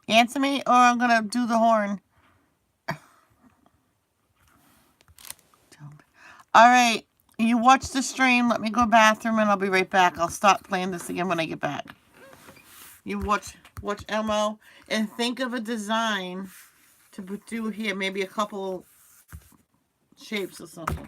Answer me, or I'm going to do the horn. All right. You watch the stream. Let me go to the bathroom, and I'll be right back. I'll stop playing this again when I get back. You watch Elmo, and think of a design to do here. Maybe a couple shapes or something.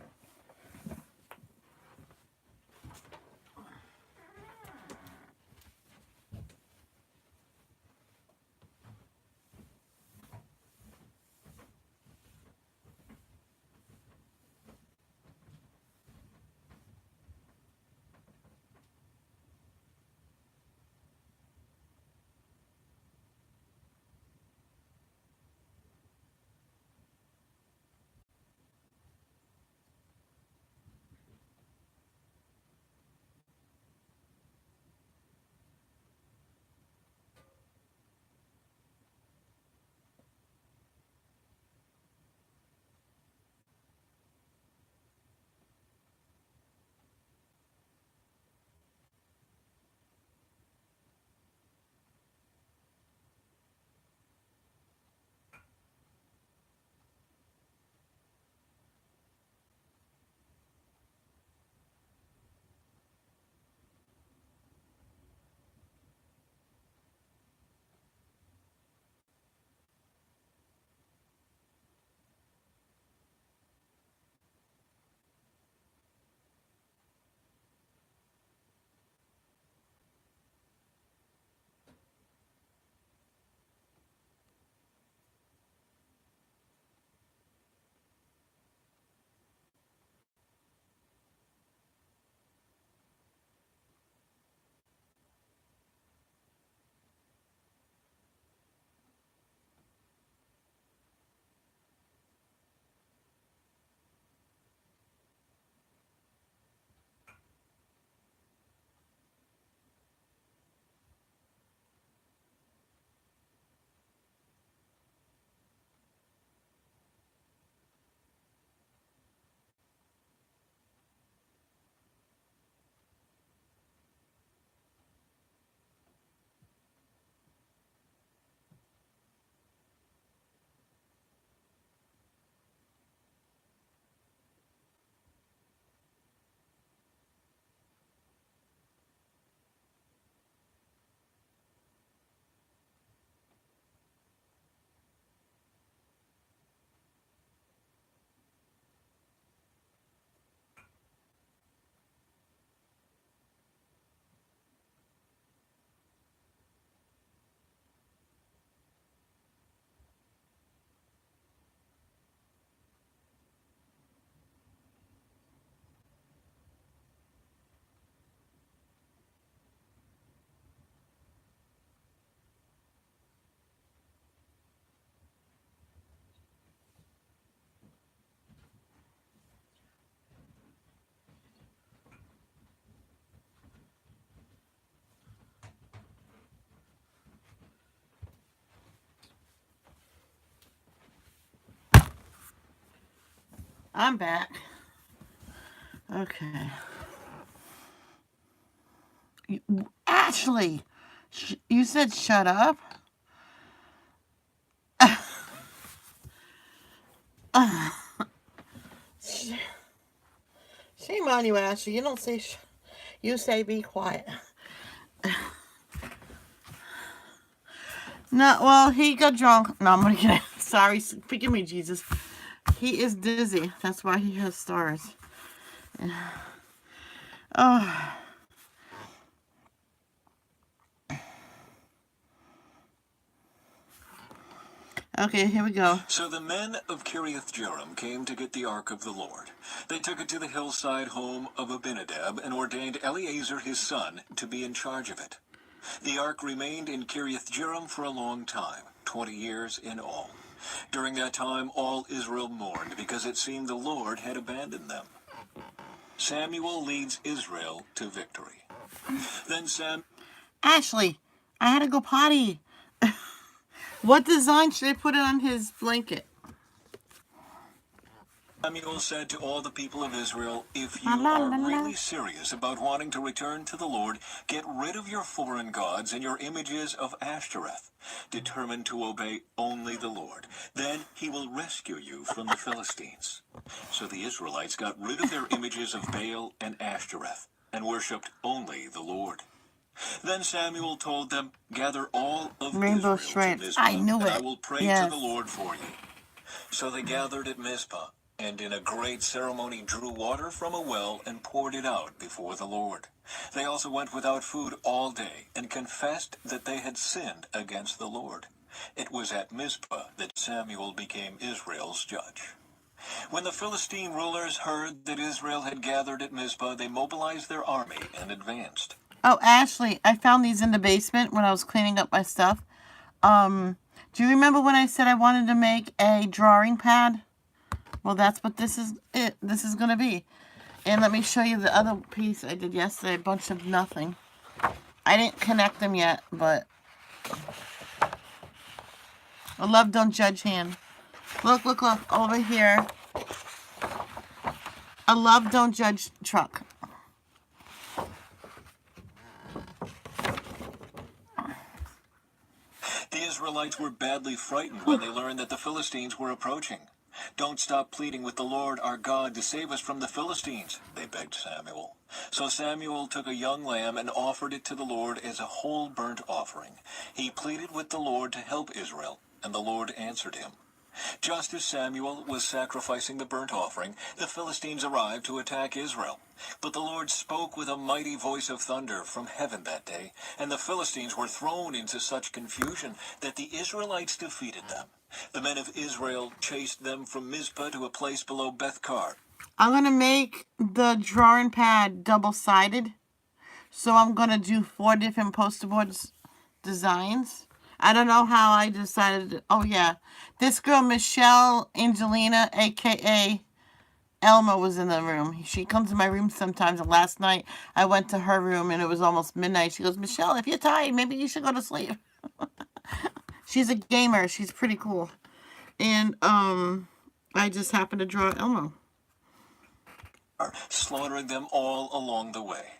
I'm back. Okay. Ashley, you said shut up? Shame on you, Ashley. You don't say you say be quiet. No, well, he got drunk. No, I'm gonna get it. Sorry, forgive me, Jesus. He is dizzy. That's why he has stars. Oh, okay, here we go. So the men of Kiriath Jearim came to get the ark of the Lord. They took it to the hillside home of Abinadab and ordained Eleazar his son to be in charge of it. The ark remained in Kiriath Jearim for a long time, 20 years in all. During that time, all Israel mourned because it seemed the Lord had abandoned them. Samuel leads Israel to victory. Then Ashley, I had to go potty. What design should I put on his blanket? Samuel said to all the people of Israel, "If La you la are la la. really serious about wanting to return to the Lord, get rid of your foreign gods and your images of Ashtoreth. Determined to obey only the Lord. Then he will rescue you from the Philistines." So the Israelites got rid of their images of Baal and Ashtoreth and worshipped only the Lord. Then Samuel told them, "Gather all of Rainbow Israel to stripes. Mizpah, I knew and I it. will pray to Yes. the Lord for you." So they gathered at Mizpah, and in a great ceremony drew water from a well and poured it out before the Lord. They also went without food all day, and confessed that they had sinned against the Lord. It was at Mizpah that Samuel became Israel's judge. When the Philistine rulers heard that Israel had gathered at Mizpah, they mobilized their army and advanced. Oh, Ashley, I found these in the basement when I was cleaning up my stuff. Do you remember when I said I wanted to make a drawing pad? Well, that's what this is. This is gonna be. And let me show you the other piece I did yesterday. A bunch of nothing. I didn't connect them yet, but a love don't judge hand. Look, look, look over here. A love don't judge truck. The Israelites were badly frightened when they learned that the Philistines were approaching. "Don't stop pleading with the Lord our God to save us from the Philistines," they begged Samuel. So Samuel took a young lamb and offered it to the Lord as a whole burnt offering. He pleaded with the Lord to help Israel, and the Lord answered him. Just as Samuel was sacrificing the burnt offering, the Philistines arrived to attack Israel. But the Lord spoke with a mighty voice of thunder from heaven that day, and the Philistines were thrown into such confusion that the Israelites defeated them. The men of Israel chased them from Mizpah to a place below Bethkar. I'm gonna make the drawing pad double-sided. So I'm gonna do 4 different poster boards designs. I don't know how I decided. Oh yeah, this girl Michelle Angelina, aka Elma, was in the room. She comes to my room sometimes. And last night I went to her room and it was almost midnight. She goes, "Michelle, if you're tired, maybe you should go to sleep." She's a gamer. She's pretty cool. And I just happened to draw Elmo. Slaughtering them all along the way.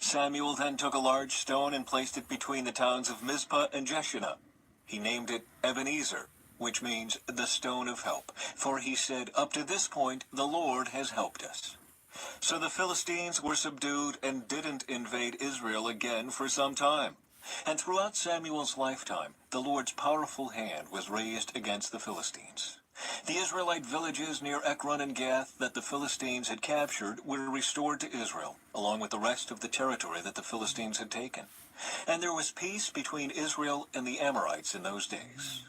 Samuel then took a large stone and placed it between the towns of Mizpah and Jeshanah. He named it Ebenezer, which means the stone of help, for he said, "Up to this point the Lord has helped us." So the Philistines were subdued and didn't invade Israel again for some time. And throughout Samuel's lifetime, the Lord's powerful hand was raised against the Philistines. The Israelite villages near Ekron and Gath that the Philistines had captured were restored to Israel, along with the rest of the territory that the Philistines had taken. And there was peace between Israel and the Amorites in those days.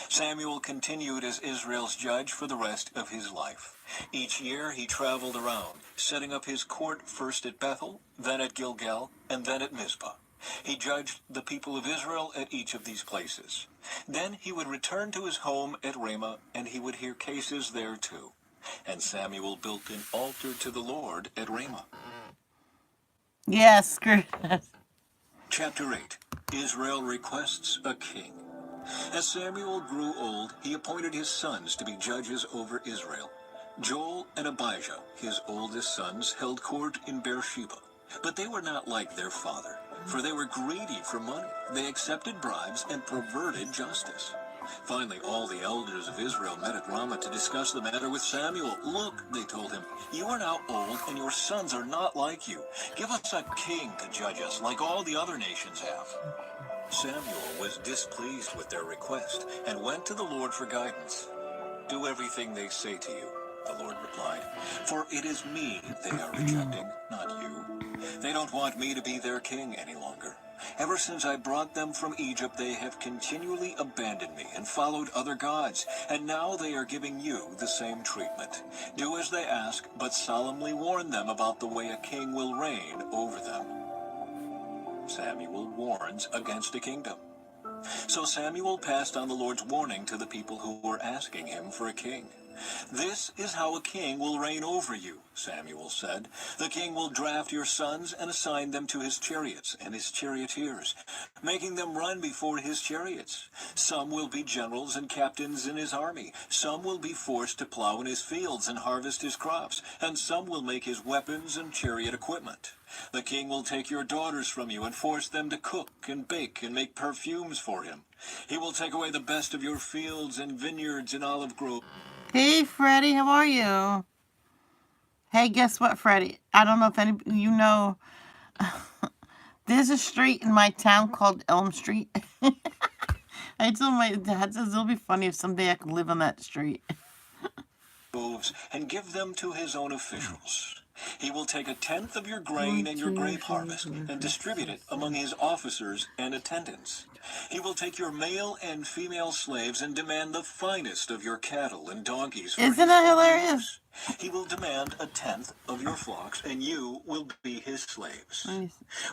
Samuel continued as Israel's judge for the rest of his life. Each year he traveled around, setting up his court first at Bethel, then at Gilgal, and then at Mizpah. He judged the people of Israel at each of these places. Then he would return to his home at Ramah, and he would hear cases there too. And Samuel built an altar to the Lord at Ramah. Yes, screw it. Chapter 8. Israel requests a king. As Samuel grew old, he appointed his sons to be judges over Israel. Joel and Abijah, his oldest sons, held court in Beersheba. But they were not like their father, for they were greedy for money. They accepted bribes and perverted justice. Finally, all the elders of Israel met at Ramah to discuss the matter with Samuel. Look, they told him, you are now old, and your sons are not like you. Give us a king to judge us, like all the other nations have. Samuel was displeased with their request and went to the Lord for guidance. Do everything they say to you, the Lord replied, for it is me they are rejecting, not you. They don't want me to be their king any longer. Ever since I brought them from Egypt, they have continually abandoned me and followed other gods, and now they are giving you the same treatment. Do as they ask, but solemnly warn them about the way a king will reign over them. Samuel warns against a kingdom. So Samuel passed on the Lord's warning to the people who were asking him for a king. This is how a king will reign over you, Samuel said. The king will draft your sons and assign them to his chariots and his charioteers, making them run before his chariots. Some will be generals and captains in his army. Some will be forced to plow in his fields and harvest his crops, and some will make his weapons and chariot equipment. The king will take your daughters from you and force them to cook and bake and make perfumes for him. He will take away the best of your fields and vineyards and olive groves. Hey, Freddie, how are you? Hey, guess what, Freddie? I don't know if any you know. There's a street in my town called Elm Street. I told my dad, says it'll be funny if someday I can live on that street. And give them to his own officials. He will take a tenth of your grain and your grape harvest and distribute it among his officers and attendants. He will take your male and female slaves and demand the finest of your cattle and donkeys for Isn't that his own hilarious? use. He will demand a tenth of your flocks, and you will be his slaves.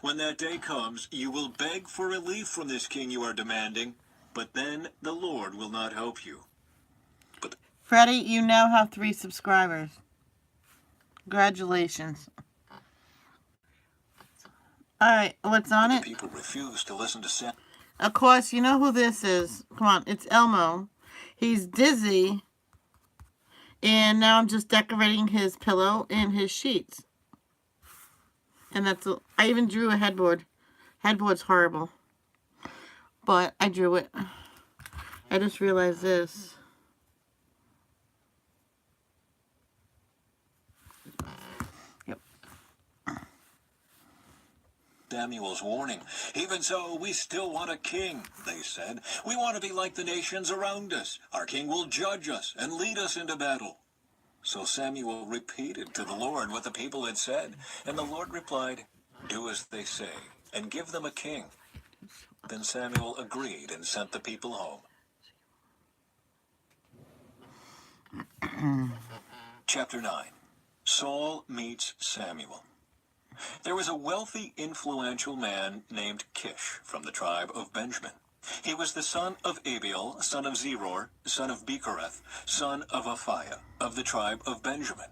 When that day comes, you will beg for relief from this king you are demanding, but then the Lord will not help you. Freddie, you now have 3 subscribers. Congratulations. Alright, what's on it? People refuse to listen to Sam. Of course, you know who this is. Come on, it's Elmo. He's dizzy. And now I'm just decorating his pillow and his sheets. And I even drew a headboard. Headboard's horrible. But I drew it. I just realized this. Samuel's warning. Even so, we still want a king, they said. We want to be like the nations around us. Our king will judge us and lead us into battle. So Samuel repeated to the Lord what the people had said, and the Lord replied, do as they say, and give them a king. Then Samuel agreed and sent the people home. Chapter 9. Saul meets Samuel. There was a wealthy, influential man named Kish from the tribe of Benjamin. He was the son of Abiel, son of Zeror, son of Bechereth, son of Aphiah, of the tribe of Benjamin.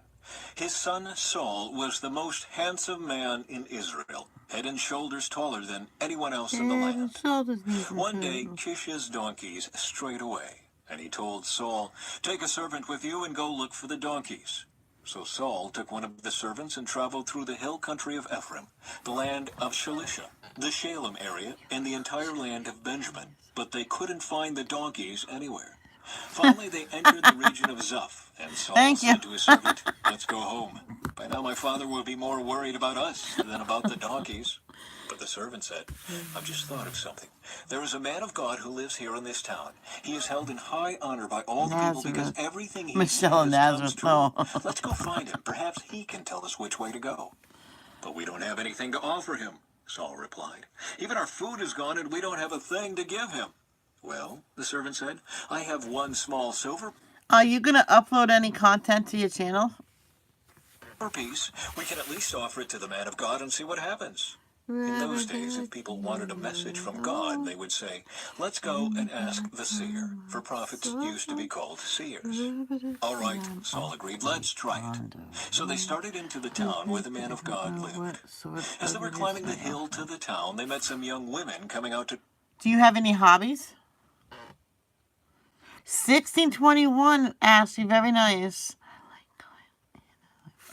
His son Saul was the most handsome man in Israel, head and shoulders taller than anyone else in the land. One day, Kish's donkeys strayed away, and he told Saul, take a servant with you and go look for the donkeys. So Saul took one of the servants and traveled through the hill country of Ephraim, the land of Shalisha, the Shalem area, and the entire land of Benjamin, but they couldn't find the donkeys anywhere. Finally, they entered the region of Zuph, and Saul said to his servant, let's go home. By now my father will be more worried about us than about the donkeys. But the servant said, I've just thought of something. There is a man of God who lives here in this town. He is held in high honor by all the people because everything he says comes true. Let's go find him. Perhaps he can tell us which way to go. But we don't have anything to offer him, Saul replied. Even our food is gone and we don't have a thing to give him. Well, the servant said, I have one small silver Are you going to upload any content to your channel? piece. We can at least offer it to the man of God and see what happens. In those days, if people wanted a message from God, they would say, let's go and ask the seer, for prophets used to be called seers. All right, Saul agreed, let's try it. So they started into the town where the man of God lived. As they were climbing the hill to the town, they met some young women coming out to... Do you have any hobbies? 1621, Ashley, very nice.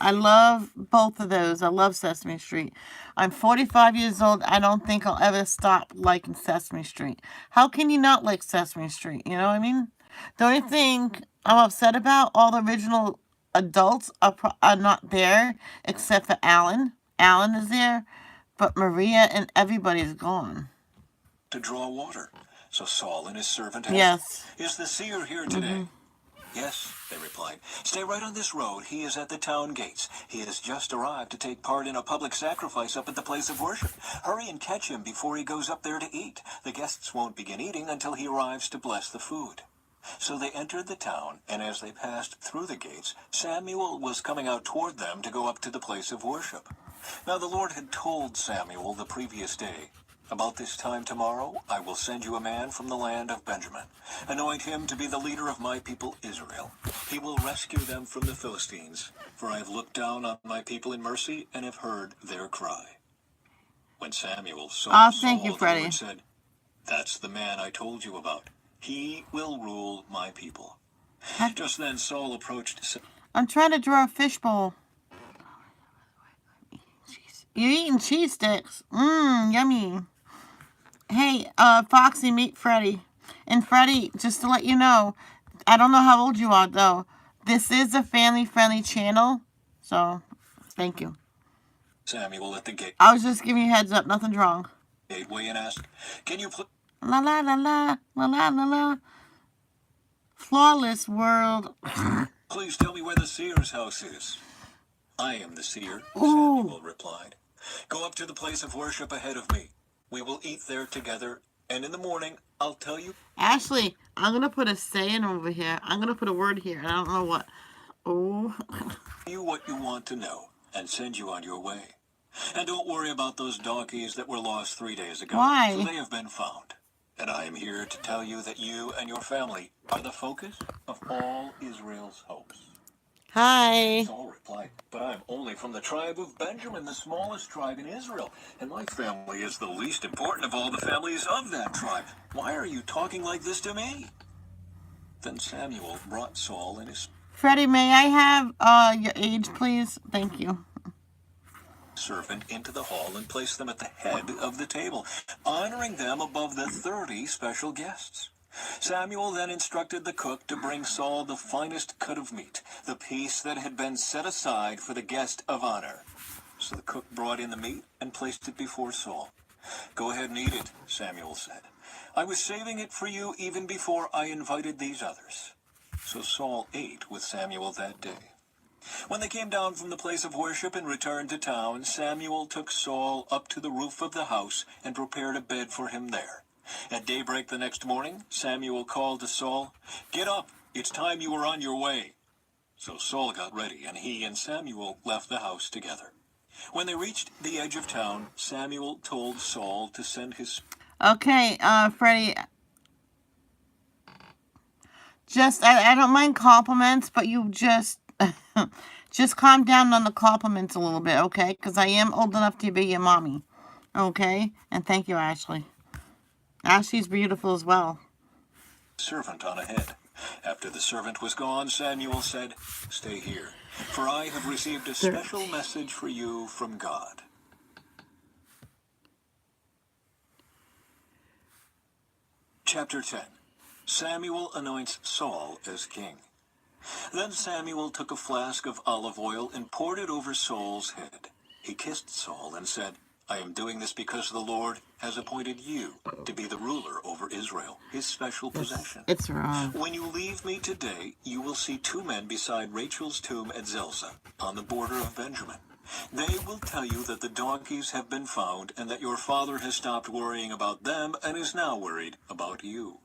I love both of those. I love Sesame Street. I'm 45 years old. I don't think I'll ever stop liking Sesame Street. How can you not like Sesame Street? You know what I mean? The only thing I'm upset about, all the original adults are not there except for Alan. Alan is there, but Maria and everybody is gone. To draw water. So Saul and his servant asked, Yes. "Is the seer here today?" "Yes," they replied. "Stay right on this road. He is at the town gates. He has just arrived to take part in a public sacrifice up at the place of worship. Hurry and catch him before he goes up there to eat. The guests won't begin eating until he arrives to bless the food." So they entered the town, and as they passed through the gates, Samuel was coming out toward them to go up to the place of worship. Now the Lord had told Samuel the previous day, "About this time tomorrow, I will send you a man from the land of Benjamin. Anoint him to be the leader of my people Israel. He will rescue them from the Philistines, for I have looked down on my people in mercy and have heard their cry." When Samuel saw Thank you, Saul, the Freddie. Lord said, "That's the man I told you about. He will rule my people." Just then Saul approached. I'm trying to draw a fishbowl. You're eating cheese sticks. Yummy. Hey, Foxy, meet Freddie. And Freddie, just to let you know, I don't know how old you are, though. This is a family-friendly channel. So, thank you. Samuel at the gate. I was just giving you a heads up. Nothing's wrong. Gateway and asked, "Can you please..." La la la la, la la la la. Flawless world. "Please tell me where the seer's house is." "I am the seer," Ooh. Samuel replied. "Go up to the place of worship ahead of me. We will eat there together, and in the morning I'll tell you..." Ashley, I'm going to put a saying over here. I'm going to put a word here, and I don't know what. Oh. "You what you want to know, and send you on your way. And don't worry about those donkeys that were lost 3 days ago. Why? For they have been found. And I am here to tell you that you and your family are the focus of all Israel's hopes." Hi. Saul replied, "But I am only from the tribe of Benjamin, the smallest tribe in Israel, and my family is the least important of all the families of that tribe. Why are you talking like this to me?" Then Samuel brought Saul and his Freddie, may I have your age, please? Thank you. servant into the hall and placed them at the head of the table, honoring them above the 30 special guests. Samuel then instructed the cook to bring Saul the finest cut of meat, the piece that had been set aside for the guest of honor. So the cook brought in the meat and placed it before Saul. "Go ahead and eat it," Samuel said. "I was saving it for you even before I invited these others." So Saul ate with Samuel that day. When they came down from the place of worship and returned to town, Samuel took Saul up to the roof of the house and prepared a bed for him there. At daybreak the next morning, Samuel called to Saul, "Get up, it's time you were on your way." So Saul got ready, and he and Samuel left the house together. When they reached the edge of town, Samuel told Saul to send his... Okay, Freddie. Just, I don't mind compliments, but you just calm down on the compliments a little bit, okay? Because I am old enough to be your mommy, okay? And thank you, Ashley. Ashley's beautiful as well. servant on ahead. After the servant was gone, Samuel said, "Stay here, for I have received a special message for you from God." Chapter 10. Samuel anoints Saul as king. Then Samuel took a flask of olive oil and poured it over Saul's head. He kissed Saul and said, "I am doing this because the Lord has appointed you to be the ruler over Israel, his special possession. It's wrong. When you leave me today, you will see two men beside Rachel's tomb at Zelzah, on the border of Benjamin. They will tell you that the donkeys have been found and that your father has stopped worrying about them and is now worried about you.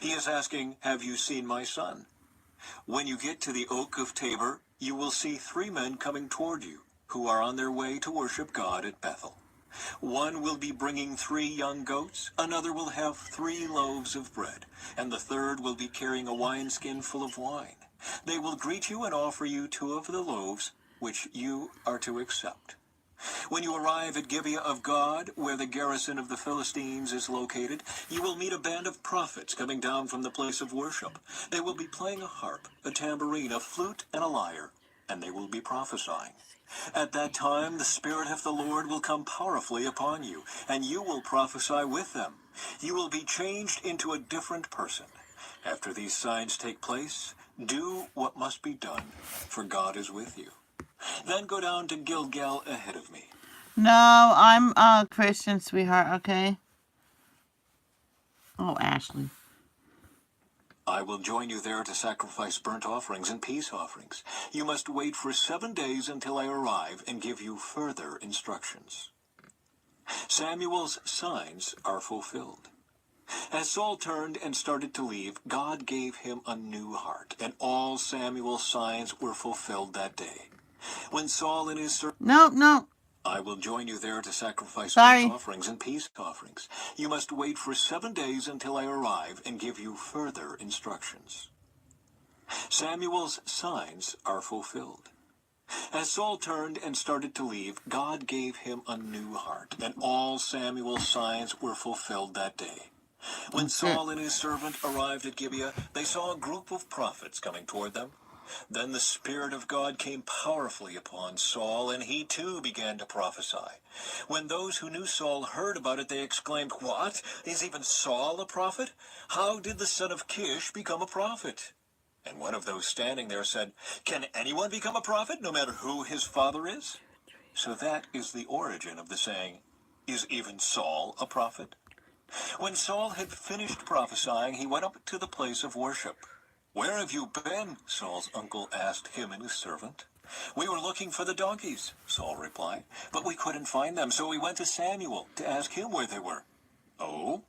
He is asking, 'Have you seen my son?' When you get to the Oak of Tabor, you will see three men coming toward you, who are on their way to worship God at Bethel. One will be bringing 3 young goats, another will have 3 loaves of bread, and the third will be carrying a wineskin full of wine. They will greet you and offer you 2 of the loaves, which you are to accept. When you arrive at Gibeah of God, where the garrison of the Philistines is located, you will meet a band of prophets coming down from the place of worship. They will be playing a harp, a tambourine, a flute, and a lyre. and they will be prophesying. At that time, the Spirit of the Lord will come powerfully upon you, and you will prophesy with them. You will be changed into a different person. After these signs take place, do what must be done, for God is with you. Then go down to Gilgal ahead of me. No, I'm a Christian, sweetheart, okay? Oh, Ashley. I will join you there to sacrifice burnt offerings and peace offerings. You must wait for 7 days until I arrive and give you further instructions. Samuel's signs are fulfilled. As Saul turned and started to leave, God gave him a new heart, and all Samuel's signs were fulfilled that day. When Saul and his No. I will join you there to sacrifice Sorry. burnt offerings and peace offerings. You must wait for 7 days until I arrive and give you further instructions. Samuel's signs are fulfilled. As Saul turned and started to leave, God gave him a new heart, and all Samuel's signs were fulfilled that day. When Saul and his servant arrived at Gibeah, they saw a group of prophets coming toward them. Then the Spirit of God came powerfully upon Saul, and he too began to prophesy. When those who knew Saul heard about it, they exclaimed, "What? Is even Saul a prophet? How did the son of Kish become a prophet?" And one of those standing there said, "Can anyone become a prophet, no matter who his father is?" So that is the origin of the saying, "Is even Saul a prophet?" When Saul had finished prophesying, he went up to the place of worship. "Where have you been?" Saul's uncle asked him and his servant. "We were looking for the donkeys," Saul replied, "but we couldn't find them, so we went to Samuel to ask him where they were." "Oh?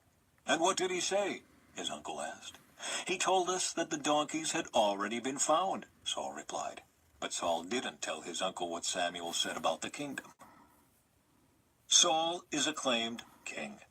And what did he say?" his uncle asked. "He told us that the donkeys had already been found," Saul replied. But Saul didn't tell his uncle what Samuel said about the kingdom. Saul is acclaimed king.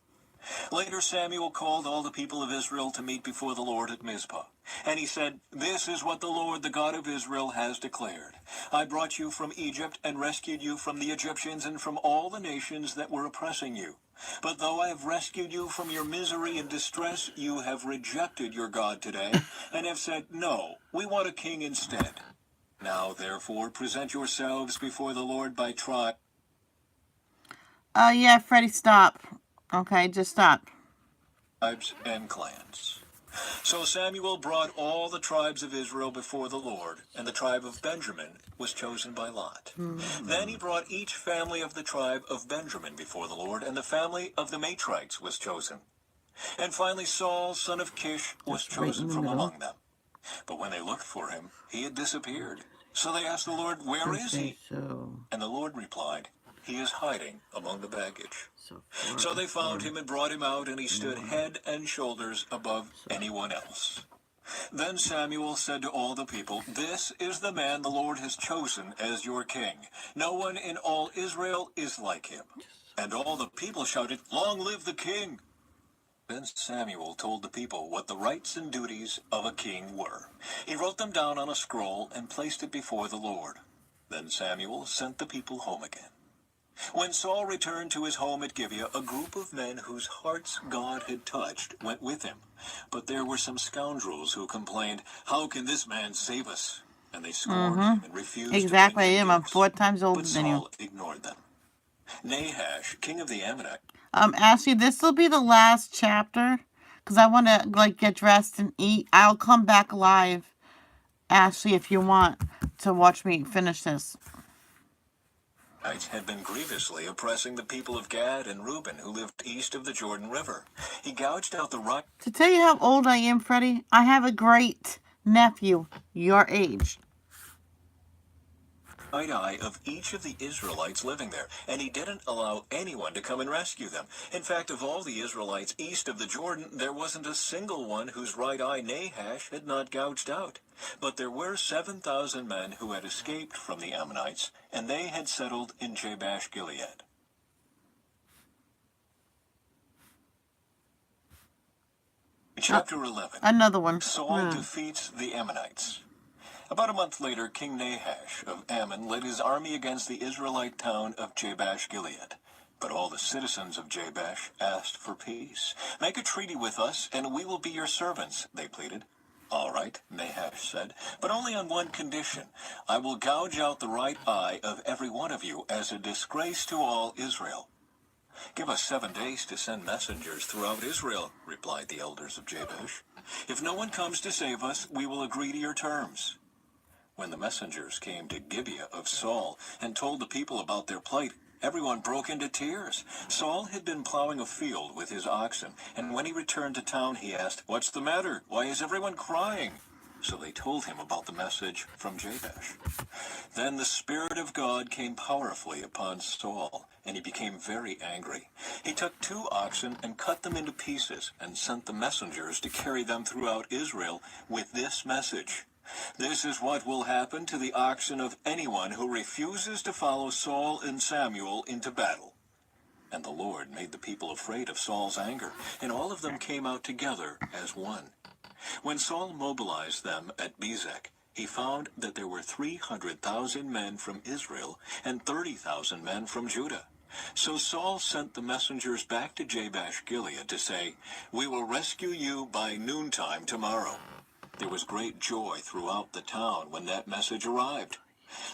Later Samuel called all the people of Israel to meet before the Lord at Mizpah. And he said, "This is what the Lord, the God of Israel, has declared. I brought you from Egypt and rescued you from the Egyptians and from all the nations that were oppressing you. But though I have rescued you from your misery and distress, you have rejected your God today and have said, 'No, we want a king instead.' Now, therefore, present yourselves before the Lord by tribes Yeah, Freddie, stop. Okay, just stop. and clans." So Samuel brought all the tribes of Israel before the Lord, and the tribe of Benjamin was chosen by lot. Then he brought each family of the tribe of Benjamin before the Lord, and the family of the Matrites was chosen. And finally Saul, son of Kish, was That's right in chosen the from middle. among them. But when they looked for him, he had disappeared. So they asked the Lord, "Where is Okay, he?" so And the Lord replied, "He is hiding among the baggage." so So they found him and brought him out, and he stood head and shoulders above anyone else. Then Samuel said to all the people, "This is the man the Lord has chosen as your king. No one in all Israel is like him." And all the people shouted, "Long live the king!" Then Samuel told the people what the rights and duties of a king were. He wrote them down on a scroll and placed it before the Lord. Then Samuel sent the people home again. When Saul returned to his home at Gibeah, a group of men whose hearts God had touched went with him. But there were some scoundrels who complained, "How can this man save us?" And they scorned him and refused exactly, I to bring am. him I'm gifts. 4 times older But than you. Saul ignored them. Nahash, king of the Ammonites, Ashley, this will be the last chapter because I want to get dressed and eat. I'll come back live, Ashley, if you want to watch me finish this. had been grievously oppressing the people of Gad and Reuben who lived east of the Jordan River. He gouged out the right To tell you how old I am, Freddie, I have a great nephew your age. eye of each of the Israelites living there, and he didn't allow anyone to come and rescue them. In fact, of all the Israelites east of the Jordan, there wasn't a single one whose right eye Nahash had not gouged out. But there were 7,000 men who had escaped from the Ammonites, and they had settled in Jabesh Gilead. Chapter 11. Another one. Saul defeats the Ammonites. About a month later, King Nahash of Ammon led his army against the Israelite town of Jabesh Gilead. But all the citizens of Jabesh asked for peace. "Make a treaty with us, and we will be your servants," they pleaded. All right, Nahash said, but only on one condition. I will gouge out the right eye of every one of you as a disgrace to all Israel. Give us 7 days to send messengers throughout Israel, replied the elders of Jabesh. If no one comes to save us, we will agree to your terms. When the messengers came to Gibeah of Saul and told the people about their plight, everyone broke into tears. Saul had been plowing a field with his oxen, and when he returned to town, he asked, "What's the matter? Why is everyone crying?" So they told him about the message from Jabesh. Then the Spirit of God came powerfully upon Saul, and he became very angry. He took 2 oxen and cut them into pieces, and sent the messengers to carry them throughout Israel with this message: "This is what will happen to the oxen of anyone who refuses to follow Saul and Samuel into battle." And the Lord made the people afraid of Saul's anger, and all of them came out together as one. When Saul mobilized them at Bezek, he found that there were 300,000 men from Israel and 30,000 men from Judah. So Saul sent the messengers back to Jabesh Gilead to say, "We will rescue you by noontime tomorrow." There was great joy throughout the town when that message arrived.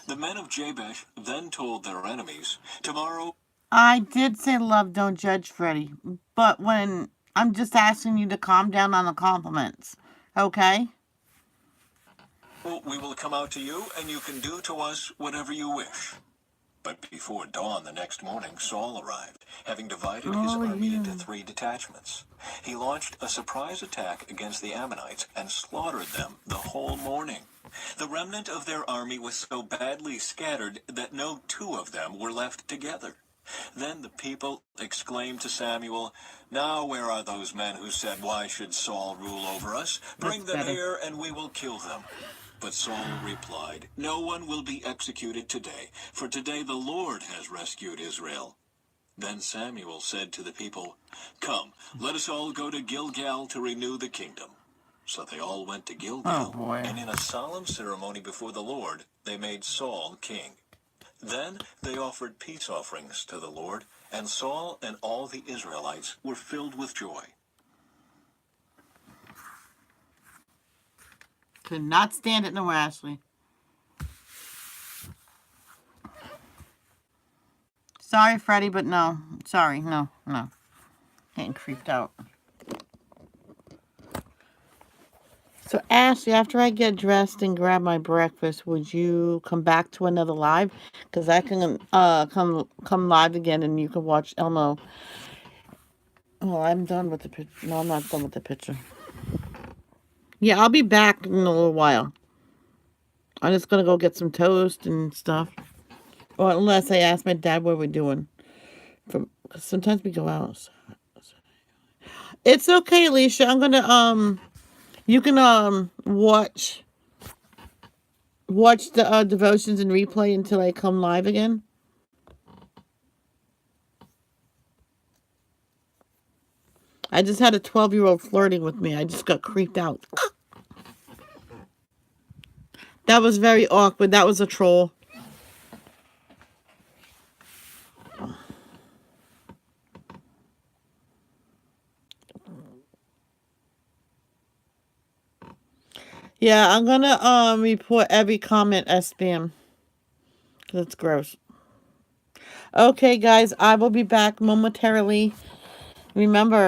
The men of Jabesh then told their enemies, "Tomorrow..." I did say love, don't judge, Freddie. But when I'm just asking you to calm down on the compliments, okay? "We will come out to you, and you can do to us whatever you wish." But before dawn the next morning, Saul arrived, having divided his army into 3 detachments. He launched a surprise attack against the Ammonites and slaughtered them the whole morning. The remnant of their army was so badly scattered that no 2 of them were left together. Then the people exclaimed to Samuel, "Now where are those men who said, 'Why should Saul rule over us?' Bring them here, and we will kill them." But Saul replied, "No one will be executed today, for today the Lord has rescued Israel." Then Samuel said to the people, "Come, let us all go to Gilgal to renew the kingdom." So they all went to Gilgal, and in a solemn ceremony before the Lord, they made Saul king. Then they offered peace offerings to the Lord, and Saul and all the Israelites were filled with joy. Could not stand it, no, Ashley. Sorry, Freddie, but no. Sorry, no. Getting creeped out. So, Ashley, after I get dressed and grab my breakfast, would you come back to another live? Because I can come live again, and you can watch Elmo. Oh, I'm done with the picture. No, I'm not done with the picture. Yeah, I'll be back in a little while. I'm just gonna go get some toast and stuff. Or unless I ask my dad what we're doing. Cause sometimes we go out. It's okay, Alicia. I'm gonna you can watch the devotions and replay until I come live again. I just had a 12-year-old flirting with me. I just got creeped out. That was very awkward. That was a troll. Yeah, I'm gonna report every comment as spam. Cause it's gross. Okay, guys, I will be back momentarily. Remember,